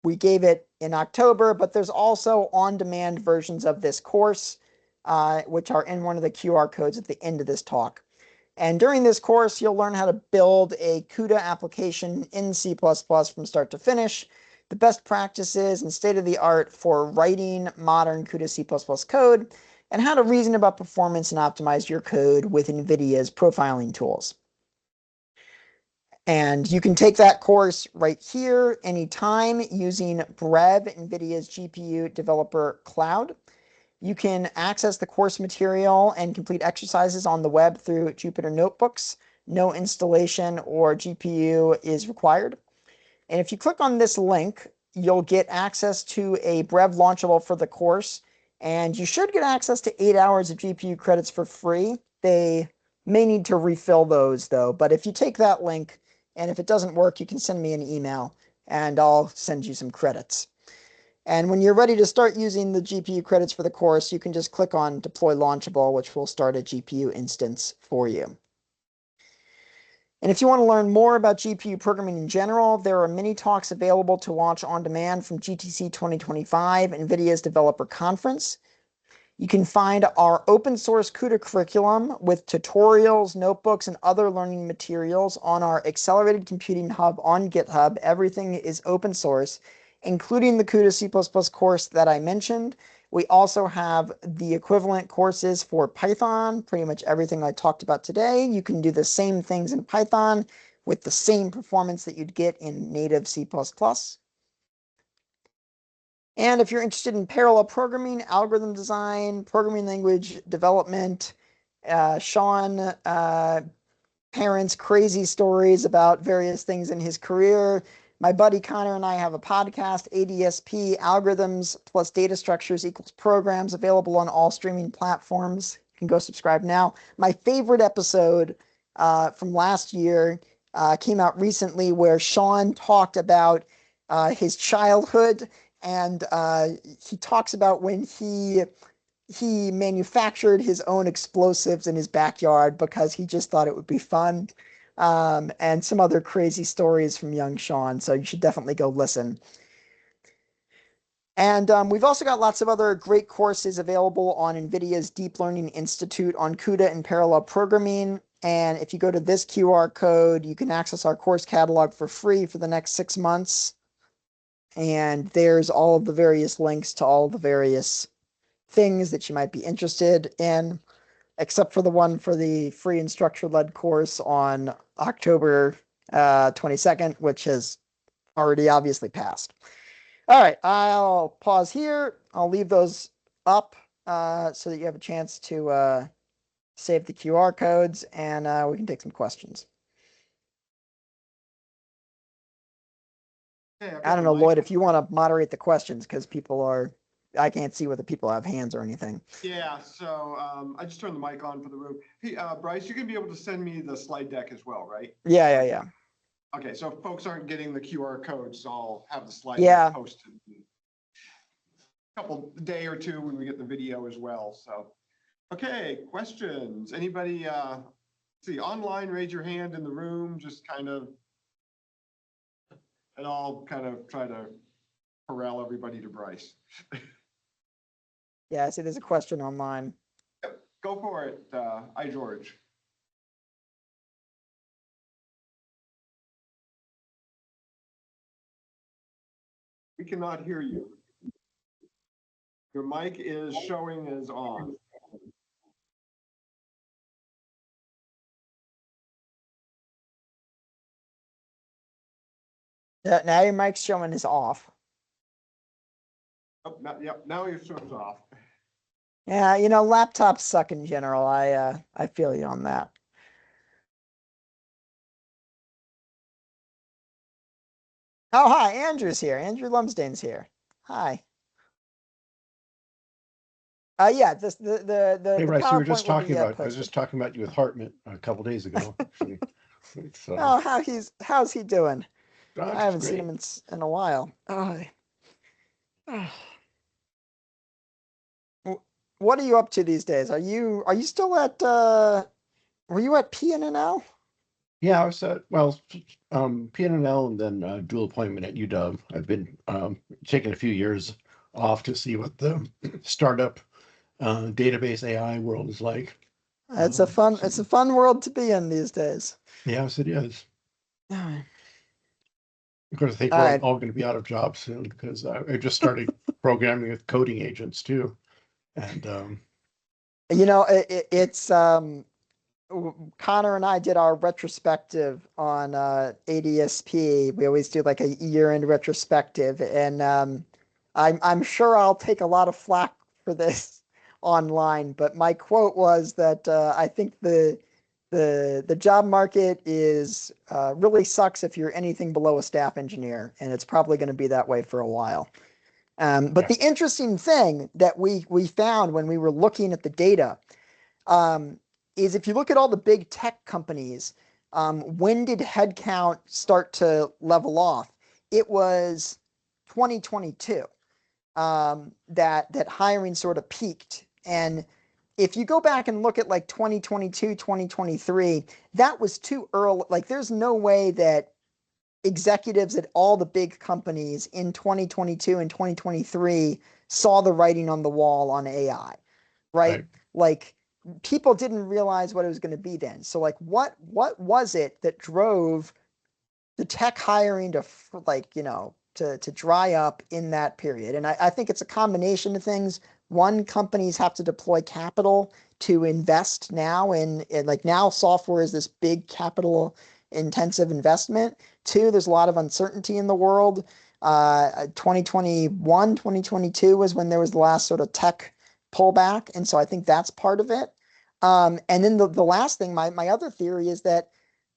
We gave it in October, but there's also on-demand versions of this course, which are in one of the QR codes at the end of this talk. And during this course, you'll learn how to build a CUDA application in C++ from start to finish, the best practices and state-of-the-art for writing modern CUDA C++ code, and how to reason about performance and optimize your code with NVIDIA's profiling tools. And you can take that course right here anytime using Brev, NVIDIA's GPU Developer Cloud. You can access the course material and complete exercises on the web through Jupyter Notebooks. No installation or GPU is required. And if you click on this link, you'll get access to a Brev launchable for the course. And you should get access to 8 hours of GPU credits for free. They May need to refill those though, but if you take that link and if it doesn't work, you can send me an email and I'll send you some credits. And when you're ready to start using the GPU credits for the course, you can just click on Deploy Launchable, which will start a GPU instance for you. And if you want to learn more about GPU programming in general, there are many talks available to watch on demand from GTC 2025, NVIDIA's developer conference. You can find our open source CUDA curriculum with tutorials, notebooks, and other learning materials on our Accelerated Computing Hub on GitHub. Everything is open source, including the CUDA C++ course that I mentioned. We also have the equivalent courses for Python, pretty much everything I talked about today. You can do the same things in Python with the same performance that you'd get in native C++. And if you're interested in parallel programming, algorithm design, programming language development, Sean Parent's crazy stories about various things in his career. My buddy Connor and I have a podcast, ADSP, Algorithms plus Data Structures equals Programs, available on all streaming platforms. You can go subscribe now. My favorite episode from last year came out recently where Sean talked about his childhood, and he talks about when he manufactured his own explosives in his backyard because he just thought it would be fun, and some other crazy stories from young Sean. So you should definitely go listen. And we've also got lots of other great courses available on NVIDIA's Deep Learning Institute on CUDA and parallel programming. And if you go to this QR code, you can access our course catalog for free for the next 6 months. And there's all of the various links to all the various things that you might be interested in, except for the one for the free instructor-led course on October 22nd, which has already obviously passed. All right, I'll pause here. I'll leave those up so that you have a chance to save the QR codes, and we can take some questions. Okay, I don't know, Lloyd, if you want to moderate the questions, because I can't see whether people have hands or anything. Yeah, so I just turned the mic on for the room. Hey, Bryce, you're gonna be able to send me the slide deck as well, right? Yeah. Okay, so if folks aren't getting the QR codes, I'll have the slide Yeah. deck posted in a day or two when we get the video as well. So, okay, questions? Anybody? See, online, raise your hand in the room. Just kind of, and I'll kind of try to corral everybody to Bryce. Yeah, I see there's a question online. Go for it, George. We cannot hear you. Your mic is showing as on. Yeah, now your mic's showing is off. Oh, yep, now your show's off. Yeah, laptops suck in general. I feel you on that. Oh, hi, Andrew's here. Andrew Lumsdane's here. Hi. Yeah, the Hey, Bryce, you were just PowerPoint will talking be about, I was posted. just talking about you with Hartmut a couple days ago, actually. So, Oh, how's he doing? Raj I is haven't seen great. him in a while. What are you up to these days? Are you still at were you at PNNL? Yeah, I was at, well, PNNL and then dual appointment at UW. I've been taking a few years off to see what the startup database AI world is like. It's a fun world to be in these days. Yes, it is. All right. Of course, I think All we're right. all going to be out of jobs soon because I just started programming with coding agents too. And It's Connor and I did our retrospective on ADSP. We always do like a year-end retrospective, and I'm sure I'll take a lot of flack for this online. But my quote was that I think the job market is really sucks if you're anything below a staff engineer, and it's probably going to be that way for a while. But the interesting thing that we found when we were looking at the data, is if you look at all the big tech companies, when did headcount start to level off? It was 2022 that hiring sort of peaked. And if you go back and look at like 2022, 2023, that was too early. Like there's no way that executives at all the big companies in 2022 and 2023 saw the writing on the wall on AI, right? Right. Like people didn't realize what it was going to be then. So like what was it that drove the tech hiring to like, to dry up in that period? And I think it's a combination of things. One, companies have to deploy capital to invest now in like now software is this big capital intensive investment. Two, there's a lot of uncertainty in the world. 2021, 2022 was when there was the last sort of tech pullback. And so I think that's part of it. And then the last thing, my other theory is that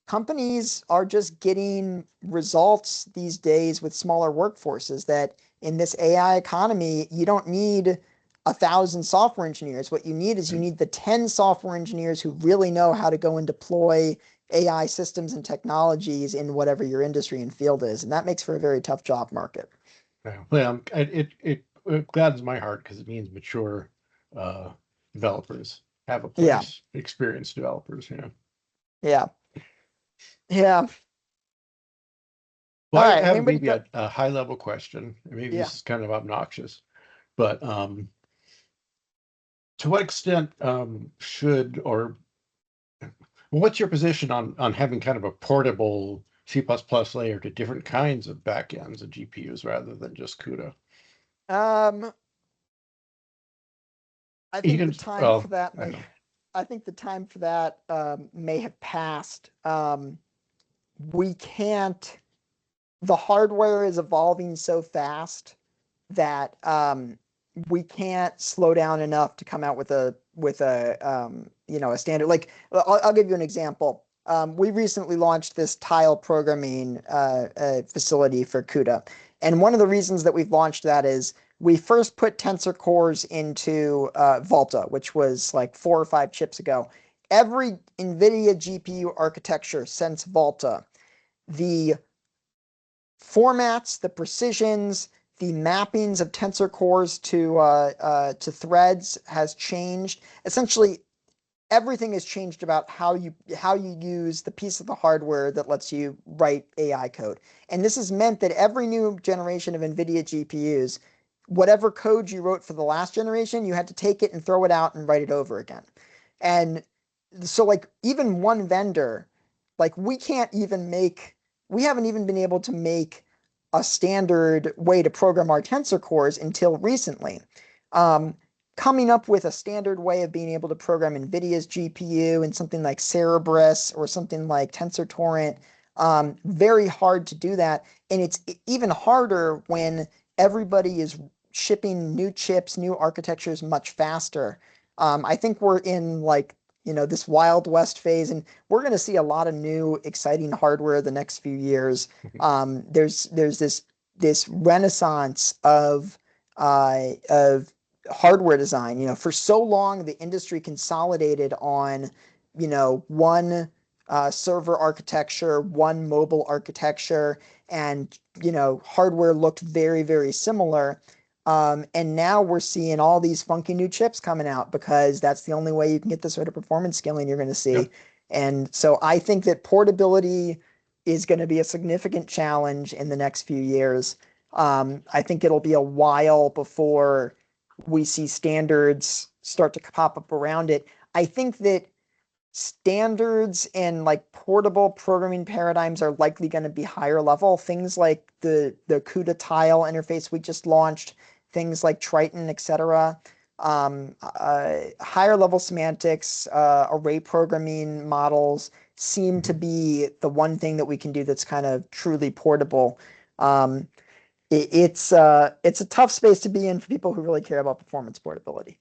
companies are just getting results these days with smaller workforces, that in this AI economy, you don't need 1,000 software engineers. What you need is you need the 10 software engineers who really know how to go and deploy AI systems and technologies in whatever your industry and field is. And that makes for a very tough job market. Yeah. Well, it gladdens my heart because it means mature developers have a Yeah. place, experienced developers, Yeah. Yeah. Well, All I right. have Anybody maybe got, a high level question. Maybe yeah. this is kind of obnoxious, but to what extent should or what's your position on having kind of a portable C++ layer to different kinds of backends and GPUs rather than just CUDA? Um, I You think the can, time for well, that I don't know. may have passed. We can't. The hardware is evolving so fast that we can't slow down enough to come out with a standard. Like I'll give you an example. We recently launched this tile programming facility for CUDA, and one of the reasons that we've launched that is we first put tensor cores into Volta, which was like 4 or 5 chips ago. Every NVIDIA GPU architecture since Volta, the formats, the precisions, the mappings of tensor cores to threads has changed. Essentially, everything has changed about how you use the piece of the hardware that lets you write AI code. And this has meant that every new generation of NVIDIA GPUs, whatever code you wrote for the last generation, you had to take it and throw it out and write it over again. And so like even one vendor, like we haven't even been able to make a standard way to program our tensor cores until recently. Coming up with a standard way of being able to program NVIDIA's GPU and something like Cerebras or something like TensorTorrent, very hard to do that. And it's even harder when everybody is shipping new chips, new architectures much faster. I think we're in like, this Wild West phase, and we're going to see a lot of new exciting hardware the next few years. There's this renaissance of hardware design. For so long the industry consolidated on one server architecture, one mobile architecture, and hardware looked very, very similar. And now we're seeing all these funky new chips coming out because that's the only way you can get the sort of performance scaling you're going to see. Yep. And so I think that portability is going to be a significant challenge in the next few years. I think it'll be a while before we see standards start to pop up around it. I think that standards and like portable programming paradigms are likely going to be higher level. Things like the CUDA tile interface we just launched, things like Triton, etc. Higher level semantics, array programming models seem to be the one thing that we can do that's kind of truly portable. It's a tough space to be in for people who really care about performance portability.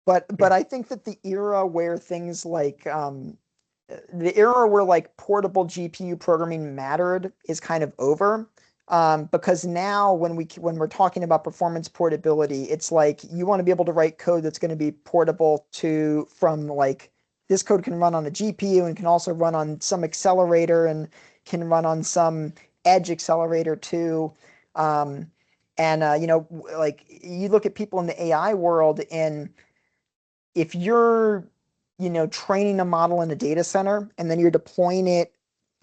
But I think that the era where things like the era where like portable GPU programming mattered is kind of over. Because now when we're talking about performance portability, it's like you want to be able to write code that's going to be portable from like this code can run on a GPU and can also run on some accelerator and can run on some edge accelerator too. Like you look at people in the AI world, and if you're, training a model in a data center and then you're deploying it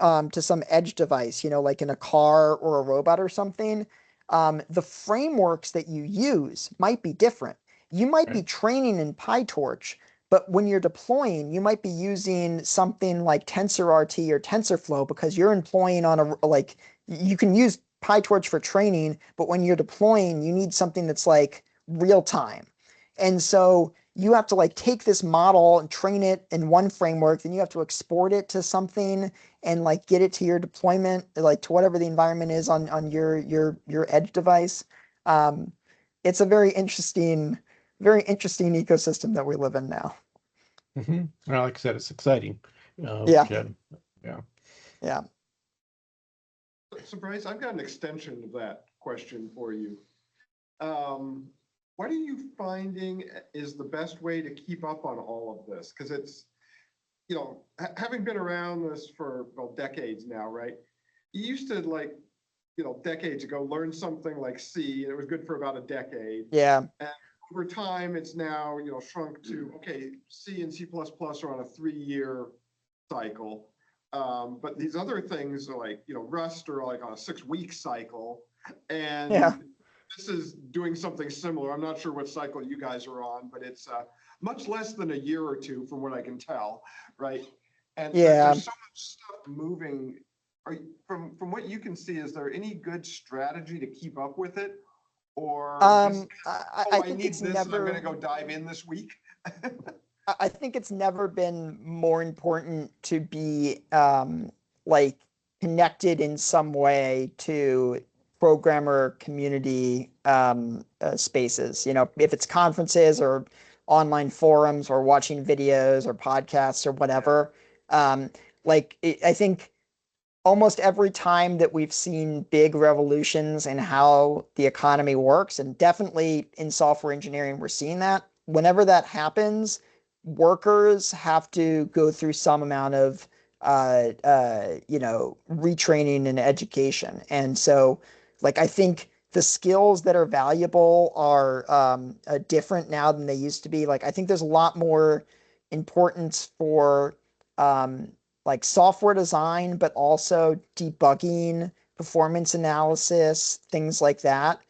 to some edge device, like in a car or a robot or something, the frameworks that you use might be different. You might be training in PyTorch, but when you're deploying, you might be using something like TensorRT or TensorFlow because you're employing you can use PyTorch for training, but when you're deploying, you need something that's like real time. And so you have to like take this model and train it in one framework, then you have to export it to something and like get it to your deployment, like to whatever the environment is on your edge device. It's a very interesting ecosystem that we live in now. Well, like I said, it's exciting. Yeah. Jen. Yeah. Yeah. So Bryce, I've got an extension of that question for you. What are you finding is the best way to keep up on all of this? Because it's, having been around this for decades now, right? You used to decades ago, learn something like C, and it was good for about a decade. Yeah. And over time, it's now, shrunk to, okay, C and C++ are on a 3-year cycle. But these other things are like, Rust are like on a 6-week cycle. And yeah. This is doing something similar. I'm not sure what cycle you guys are on, but it's much less than a year or two from what I can tell, right? And there's so much stuff moving. From what you can see, is there any good strategy to keep up with it? Or just, I think need it's this never, and I'm going to go dive in this week? I think it's never been more important to be like connected in some way to programmer community spaces. If it's conferences or online forums or watching videos or podcasts or whatever. I think almost every time that we've seen big revolutions in how the economy works, and definitely in software engineering, we're seeing that. Whenever that happens, workers have to go through some amount of retraining and education. And so, I think the skills that are valuable are different now than they used to be. I think there's a lot more importance for software design, but also debugging, performance analysis, things like that.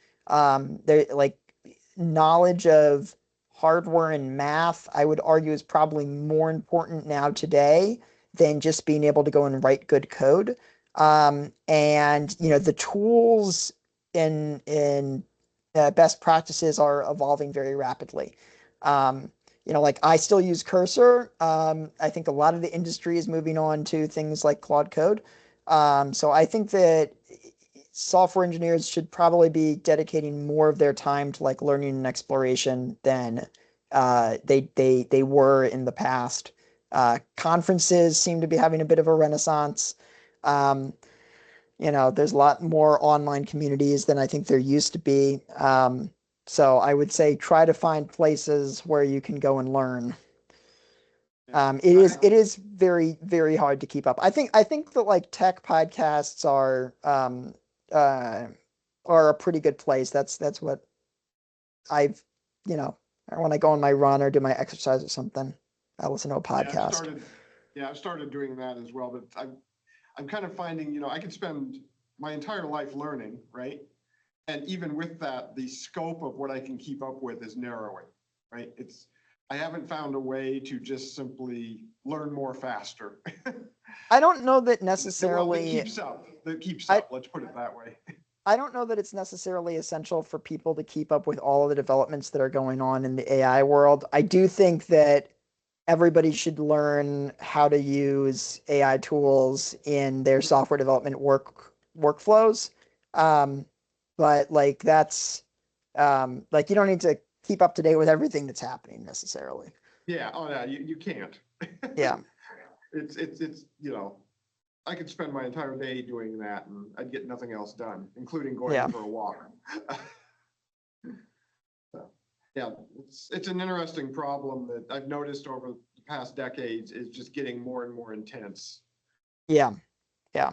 Knowledge of hardware and math, I would argue, is probably more important now today than just being able to go and write good code. The tools in best practices are evolving very rapidly. I still use Cursor. I think a lot of the industry is moving on to things like Claude Code. So I think that software engineers should probably be dedicating more of their time to learning and exploration than they were in the past. Conferences seem to be having a bit of a renaissance. There's a lot more online communities than I think there used to be. So I would say try to find places where you can go and learn. It is very, very hard to keep up. I think that tech podcasts are a pretty good place. That's what I've, when I go on my run or do my exercise or something, I listen to a podcast. I've started doing that as well, but I'm kind of finding, I could spend my entire life learning, right? And even with that, the scope of what I can keep up with is narrowing, right? I haven't found a way to just simply learn more faster. I don't know that necessarily. That keeps up. Let's put it that way. I don't know that it's necessarily essential for people to keep up with all of the developments that are going on in the AI world. I do think that everybody should learn how to use AI tools in their software development workflows. But that's you don't need to keep up to date with everything that's happening necessarily. Yeah. Oh yeah. You can't. Yeah. It's I could spend my entire day doing that and I'd get nothing else done, including going Yeah. for a walk. So, yeah, it's an interesting problem that I've noticed over the past decades is just getting more and more intense. Yeah. Yeah.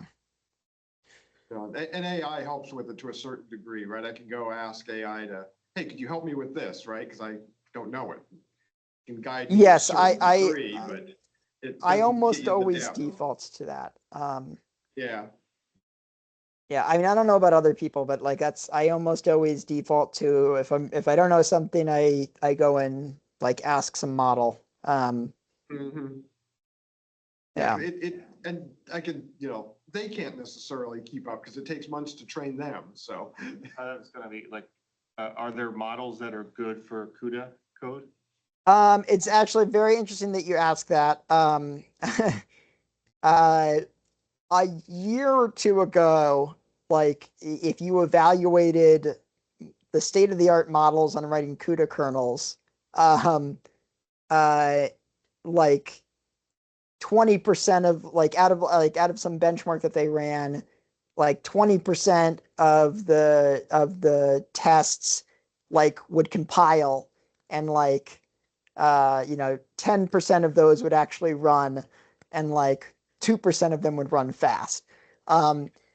You know, and AI helps with it to a certain degree, right? I can go ask AI to, hey, could you help me with this, right? Because I don't know it. It can guide me to a Yes, certain degree, but it I doesn't almost get you the always depth. defaults to that. Yeah. Yeah, I mean, I don't know about other people, but like I almost always default to if I don't know something, I go and like ask some model. Mm-hmm. Yeah. And I can, you know, they can't necessarily keep up because it takes months to train them. So It's gonna be like, are there models that are good for CUDA code? It's actually very interesting that you ask that. Uh, a year or two ago, like if you evaluated the state of the art models on writing CUDA kernels, um, uh, like 20% of like out of some benchmark that they ran, like 20% of the tests like would compile, and like 10% of those would actually run, and like 2% of them would run fast.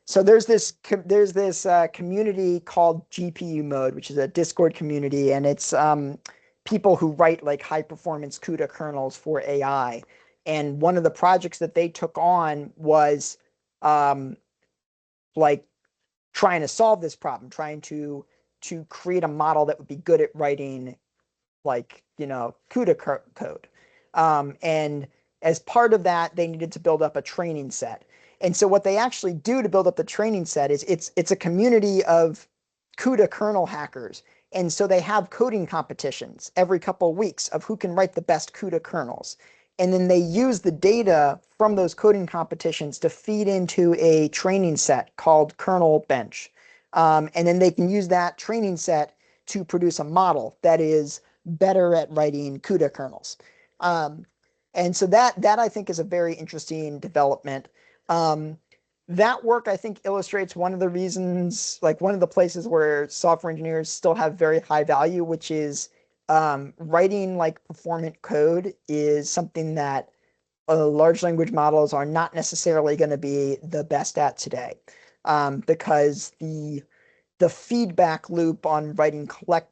So there's this community called GPU Mode, which is a Discord community, and it's people who write like high performance CUDA kernels for AI. And one of the projects that they took on was like trying to solve this problem, trying to create a model that would be good at writing like CUDA code. And as part of that, they needed to build up a training set. And so what they actually do to build up the training set is it's a community of CUDA kernel hackers. And so they have coding competitions every couple of weeks of who can write the best CUDA kernels. And then they use the data from those coding competitions to feed into a training set called kernel bench. And then they can use that training set to produce a model that is better at writing CUDA kernels. And so that I think is a very interesting development. That work I think illustrates one of the reasons, like one of the places where software engineers still have very high value, which is writing like performant code is something that large language models are not necessarily going to be the best at today, because the feedback loop on writing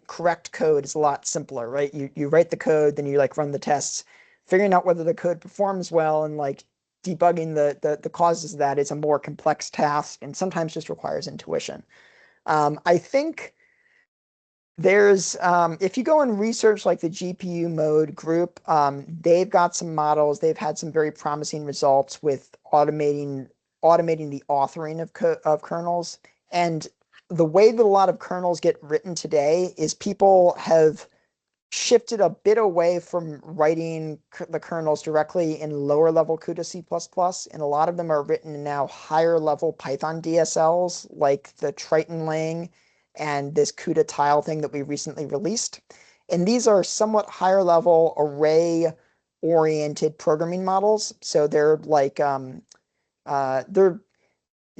correct code is a lot simpler, right? You write the code, then you like run the tests, figuring out whether the code performs well and like debugging the causes of that is a more complex task and sometimes just requires intuition. I think there's if you go and research like the GPU Mode group, they've got some models. They've had some very promising results with automating the authoring of kernels. And the way that a lot of kernels get written today is people have shifted a bit away from writing the kernels directly in lower level CUDA C++, and a lot of them are written in now higher level Python DSLs like the Triton Lang and this CUDA tile thing that we recently released. And these are somewhat higher level array oriented programming models. So they're like they're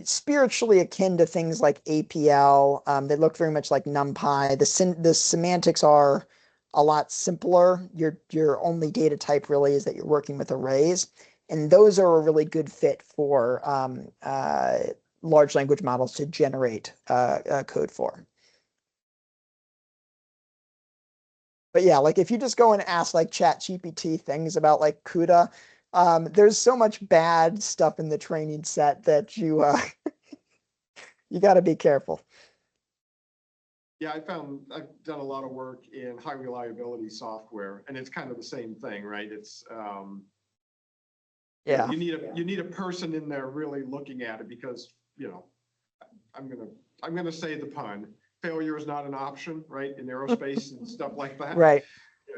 spiritually akin to things like APL. They look very much like NumPy. The semantics are a lot simpler. Your only data type really is that you're working with arrays, and those are a really good fit for large language models to generate code for. But yeah, like if you just go and ask like ChatGPT things about like CUDA, there's so much bad stuff in the training set that you you got to be careful. Yeah, I've done a lot of work in high reliability software, and it's kind of the same thing, right? It's Yeah. you need a person in there really looking at it because, you know, I'm gonna say the pun. Failure is not an option, right? In aerospace and stuff like that. Right.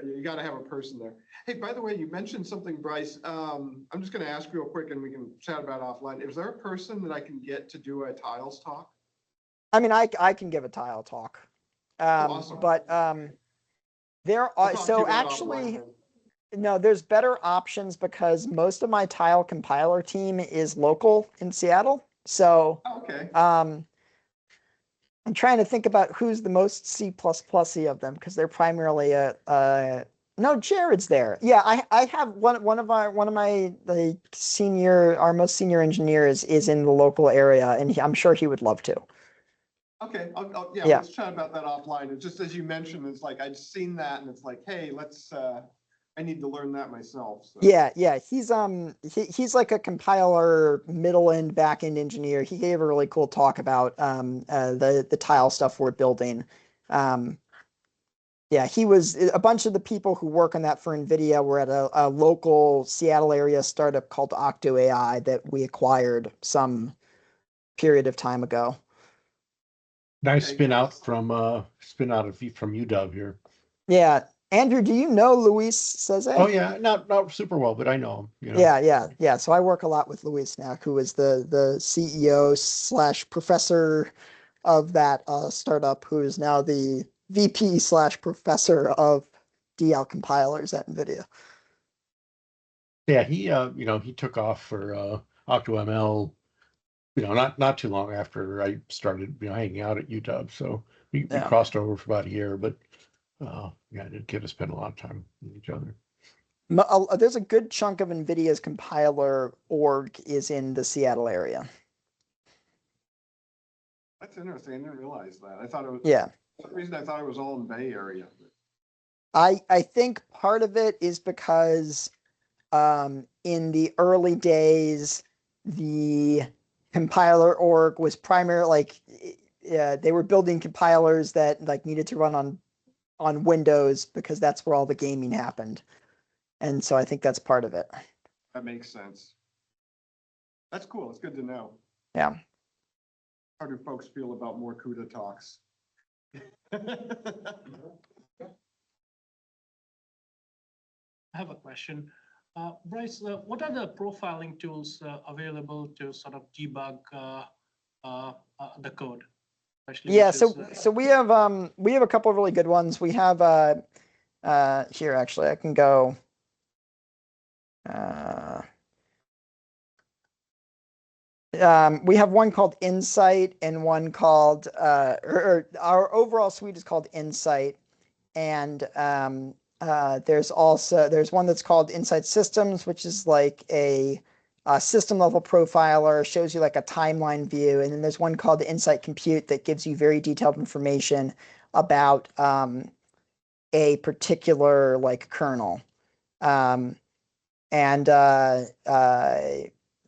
You got to have a person there. Hey, by the way, you mentioned something, Bryce. I'm just going to ask real quick, and we can chat about it offline. Is there a person that I can get to do a tiles talk? I mean, I can give a tile talk, Awesome. but there I'll are talk to you so about it actually offline then. No, there's better options because most of my tile compiler team is local in Seattle. So Oh, okay. I'm trying to think about who's the most C++y of them because they're primarily no, Jared's there. Yeah, I have one of my the senior our most senior engineers is in the local area and I'm sure he would love to. Okay, yeah, Yeah. let's chat about that offline. And just as you mentioned, it's like, I'd seen that and it's like, hey, I need to learn that myself. So. Yeah, he's like a compiler, middle end, back end engineer. He gave a really cool talk about the tile stuff we're building. Yeah, he was a bunch of the people who work on that for NVIDIA were at a local Seattle area startup called Octo AI that we acquired some period of time ago. Nice Okay, spin cool. out from from UW here. Yeah, Andrew, do you know Luis Ceze? Oh yeah, not super well, but I know him. You know. Yeah. So I work a lot with Luis now, who is the CEO / professor of that startup, who is now the VP / professor of DL compilers at NVIDIA. Yeah, he took off for OctoML, not too long after I started, hanging out at UW. So we Yeah. crossed over for about a year, but yeah, I did get to spend a lot of time with each other. There's a good chunk of NVIDIA's compiler org is in the Seattle area. That's interesting. I didn't realize that. I thought it was, Yeah. for some reason I thought it was all in Bay Area. I think part of it is because in the early days, the compiler org was primarily like they were building compilers that like needed to run on Windows because that's where all the gaming happened. And so I think that's part of it. That makes sense. That's cool. It's good to know. Yeah. How do folks feel about more CUDA talks? I have a question. Bryce, what are the profiling tools available to sort of debug the code? Yeah, so we have a couple of really good ones. We have here actually I can go we have one called Insight and one called or our overall suite is called Insight, and there's one that's called Insight Systems, which is like a system level profiler, shows you like a timeline view, and then there's one called the Insight Compute that gives you very detailed information about a particular like kernel. And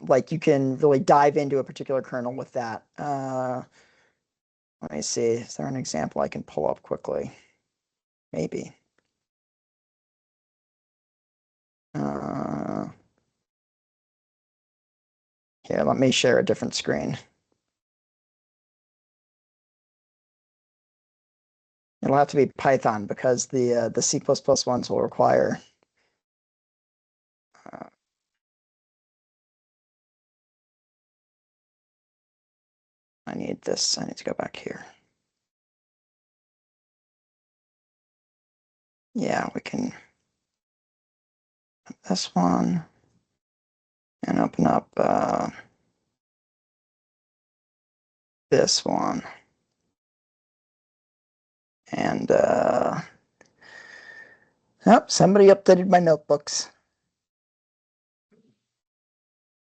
like you can really dive into a particular kernel with that. Let me see, is there an example I can pull up quickly? Maybe. Here, let me share a different screen. It'll have to be Python because the C++ ones will require. I need this. I need to go back here. Yeah, we can this one and open up this one. And yep, somebody updated my notebooks.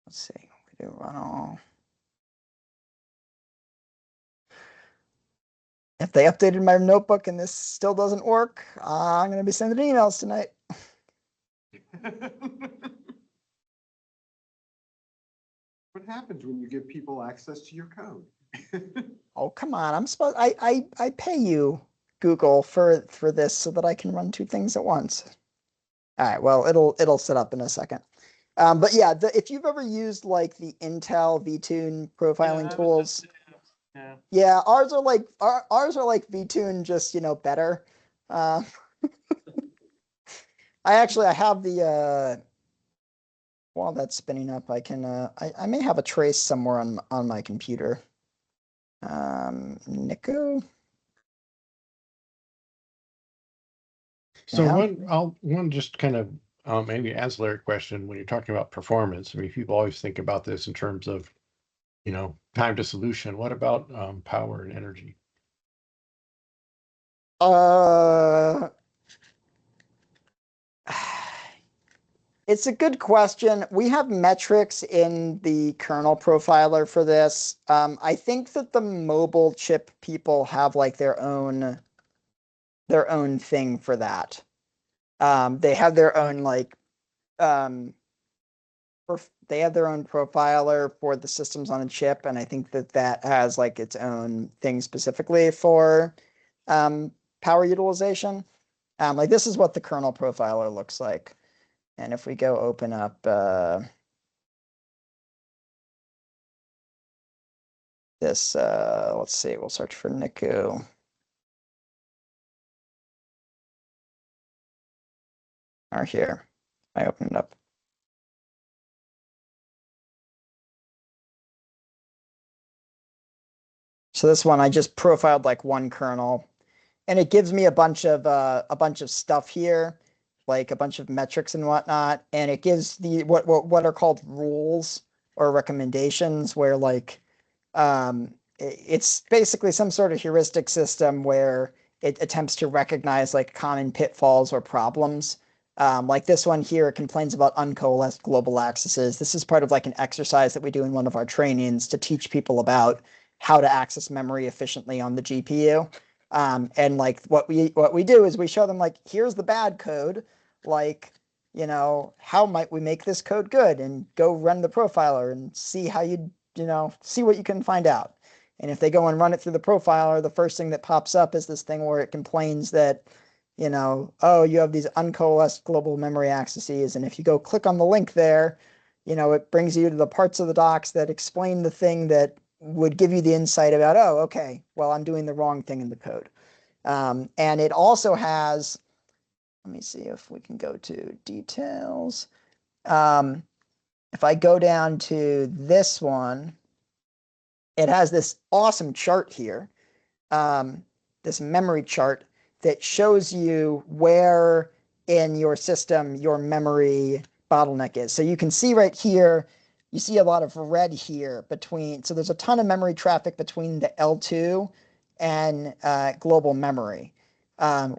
Let's see, we do run all. If they updated my notebook and this still doesn't work, I'm going to be sending emails tonight. What happens when you give people access to your code? Oh, come on. I pay you, Google, for this so that I can run two things at once. All right, well, it'll set up in a second. But yeah, if you've ever used like the Intel VTune profiling tools, yeah, ours are like VTune, just better. I have the while that's spinning up, I can I may have a trace somewhere on my computer. Nico. So Yeah. one just kind of maybe an ancillary question, when you're talking about performance, I mean, people always think about this in terms of, time to solution. What about power and energy? It's a good question. We have metrics in the kernel profiler for this. I think that the mobile chip people have like their own thing for that. They have their own um, they have their own profiler for the systems on a chip, and I think that that has like its own thing specifically for power utilization. Like this is what the kernel profiler looks like. And if we go open up this, let's see, we'll search for NICU. Or here, I opened it up. So this one, I just profiled like one kernel, and it gives me a bunch of stuff here, like a bunch of metrics and whatnot, and it gives the what are called rules or recommendations, where like it's basically some sort of heuristic system where it attempts to recognize like common pitfalls or problems. Like this one here, it complains about uncoalesced global accesses. This is part of like an exercise that we do in one of our trainings to teach people about how to access memory efficiently on the GPU. And like what we do is we show them like, here's the bad code, like, how might we make this code good, and go run the profiler and see how see what you can find out. And if they go and run it through the profiler, the first thing that pops up is this thing where it complains that, oh, you have these uncoalesced global memory accesses. And if you go click on the link there, it brings you to the parts of the docs that explain the thing that would give you the insight about, oh, okay, well, I'm doing the wrong thing in the code. And it also has, let me see if we can go to details. If I go down to this one, it has this awesome chart here, this memory chart that shows you where in your system your memory bottleneck is. So you can see right here, you see a lot of red here so there's a ton of memory traffic between the L2 and global memory,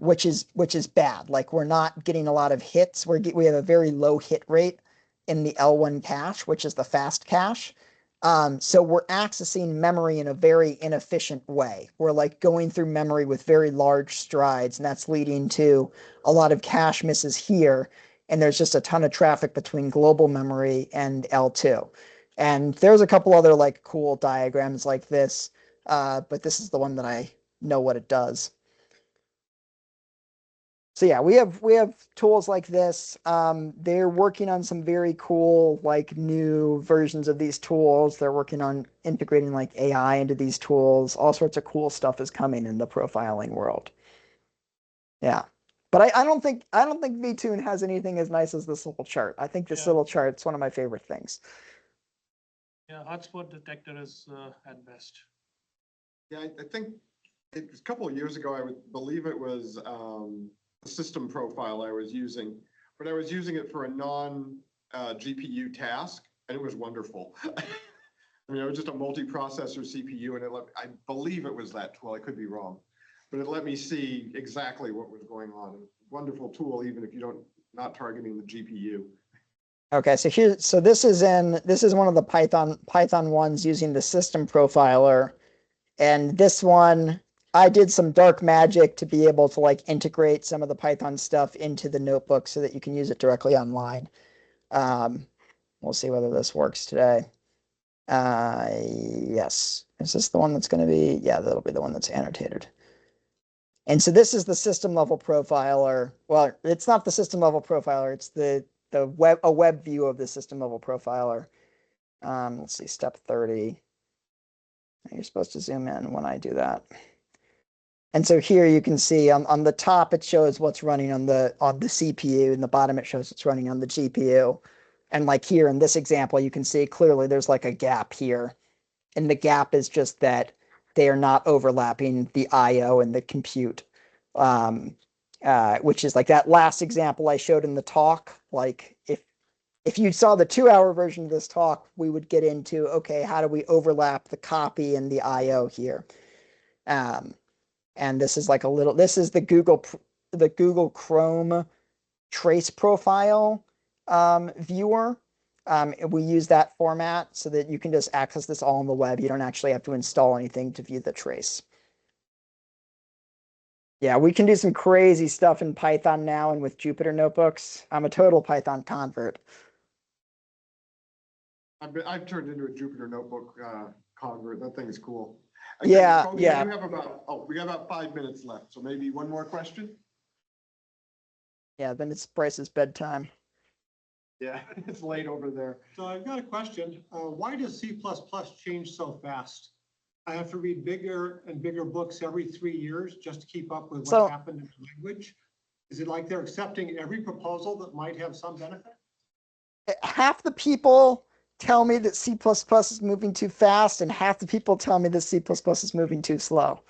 which is bad. Like we're not getting a lot of hits. We have a very low hit rate in the L1 cache, which is the fast cache. So we're accessing memory in a very inefficient way. We're like going through memory with very large strides, and that's leading to a lot of cache misses here. And there's just a ton of traffic between global memory and L2. And there's a couple other like cool diagrams like this, but this is the one that I know what it does. So yeah, we have tools like this. They're working on some very cool like new versions of these tools. They're working on integrating like AI into these tools. All sorts of cool stuff is coming in the profiling world. Yeah. But I don't think VTune has anything as nice as this little chart. I think this little chart's one of my favorite things. Yeah, hotspot detector is at best. Yeah, I think it was a couple of years ago, I would believe it was the system profile I was using, but I was using it for a non-GPU task, and it was wonderful. I mean, it was just a multiprocessor CPU, and I believe it was that tool. I could be wrong, but it let me see exactly what was going on. Wonderful tool, even if you not targeting the GPU. Okay, so this is one of the Python ones using the system profiler, and this one I did some dark magic to be able to like integrate some of the Python stuff into the notebook so that you can use it directly online. We'll see whether this works today. Yes. Is this the one that's going to be? Yeah, that'll be the one that's annotated. And so this is the system level profiler. Well, it's not the system level profiler. It's a web view of the system level profiler. Let's see, step 30. You're supposed to zoom in when I do that. And so here you can see on the top, it shows what's running on the CPU, and the bottom, it shows what's running on the GPU. And like here in this example, you can see clearly there's like a gap here. And the gap is just that they are not overlapping the IO and the compute. which is like that last example I showed in the talk. Like if you saw the 2-hour version of this talk, we would get into, okay, how do we overlap the copy and the IO here? And this is like this is the Google Chrome trace profile viewer. We use that format so that you can just access this all on the web. You don't actually have to install anything to view the trace. Yeah, we can do some crazy stuff in Python now and with Jupyter notebooks. I'm a total Python convert. I've turned into a Jupyter notebook convert. That thing is cool. Yeah, Cody, yeah. we got about 5 minutes left, so maybe one more question. Yeah, then it's Bryce's bedtime. Yeah, it's late over there. So I've got a question. Why does C++ change so fast? I have to read bigger and bigger books every 3 years just to keep up with what's happened in the language. Is it like they're accepting every proposal that might have some benefit? Half the people tell me that C++ is moving too fast, and half the people tell me that C++ is moving too slow.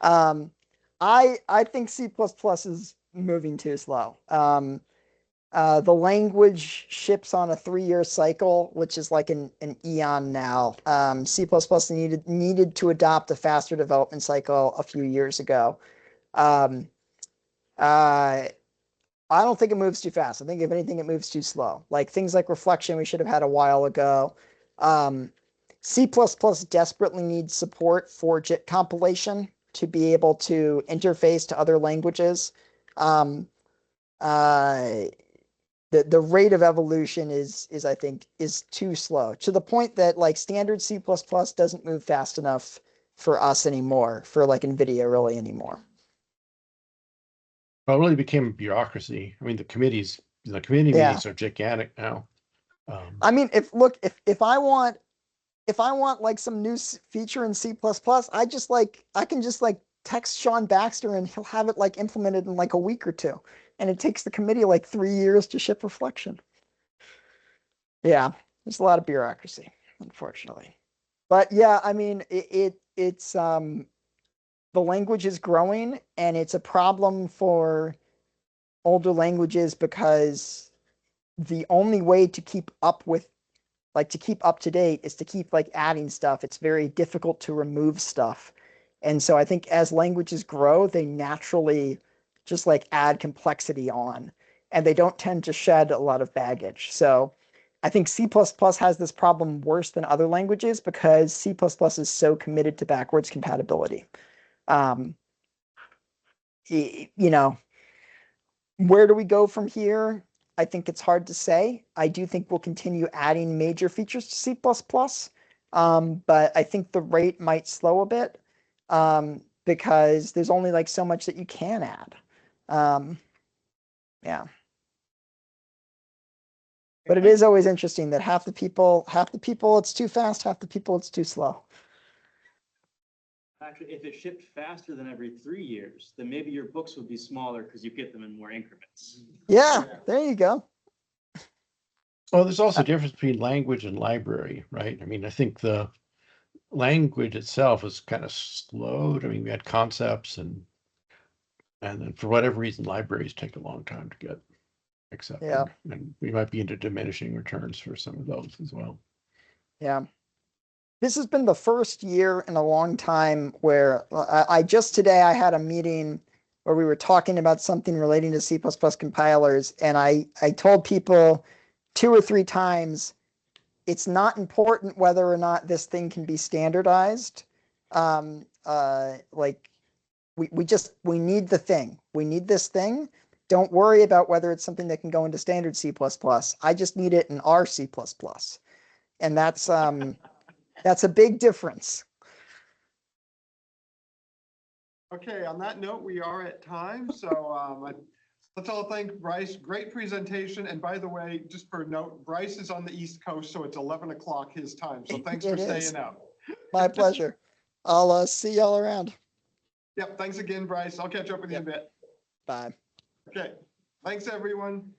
I think C++ is moving too slow. The language ships on a 3-year cycle, which is like an eon now. C++ needed to adopt a faster development cycle a few years ago. I don't think it moves too fast. I think if anything, it moves too slow. Like things like reflection, we should have had a while ago. C++ desperately needs support for JIT compilation to be able to interface to other languages. The rate of evolution is I think is too slow, to the point that like standard C++ doesn't move fast enough for us anymore, for like NVIDIA really anymore. Well, it really became a bureaucracy. I mean, the committee meetings are gigantic now. I mean, if I want like some new feature in C++, I can just like text Sean Baxter and he'll have it like implemented in like a week or two. And it takes the committee like 3 years to ship reflection. Yeah, there's a lot of bureaucracy, unfortunately. But yeah, I mean, it's the language is growing, and it's a problem for older languages because the only way to keep up to date is to keep like adding stuff. It's very difficult to remove stuff. And so I think as languages grow, they naturally just like add complexity on, and they don't tend to shed a lot of baggage. So I think C++ has this problem worse than other languages because C++ is so committed to backwards compatibility. You know, where do we go from here? I think it's hard to say. I do think we'll continue adding major features to C++, but I think the rate might slow a bit because there's only like so much that you can add. Yeah. But it is always interesting that half the people it's too fast, half the people it's too slow. Actually, if it shipped faster than every 3 years, then maybe your books would be smaller because you get them in more increments. Yeah, there you go. Well, there's also a difference between language and library, right? I mean, I think the language itself is kind of slowed. I mean, we had concepts and then for whatever reason, libraries take a long time to get accepted. Yeah. And we might be into diminishing returns for some of those as well. Yeah. This has been the first year in a long time where I just today I had a meeting where we were talking about something relating to C++ compilers, and I told people 2 or 3 times it's not important whether or not this thing can be standardized. Like we need the thing. We need this thing. Don't worry about whether it's something that can go into standard C++. I just need it in our C++. And that's a big difference. Okay, on that note, we are at time. So let's all thank Bryce. Great presentation. And by the way, just for a note, Bryce is on the East Coast, so it's 11 o'clock his time. So thanks for staying out. My pleasure. I'll see y'all around. Yep, thanks again, Bryce. I'll catch up with you in a bit. Bye. Okay, thanks everyone.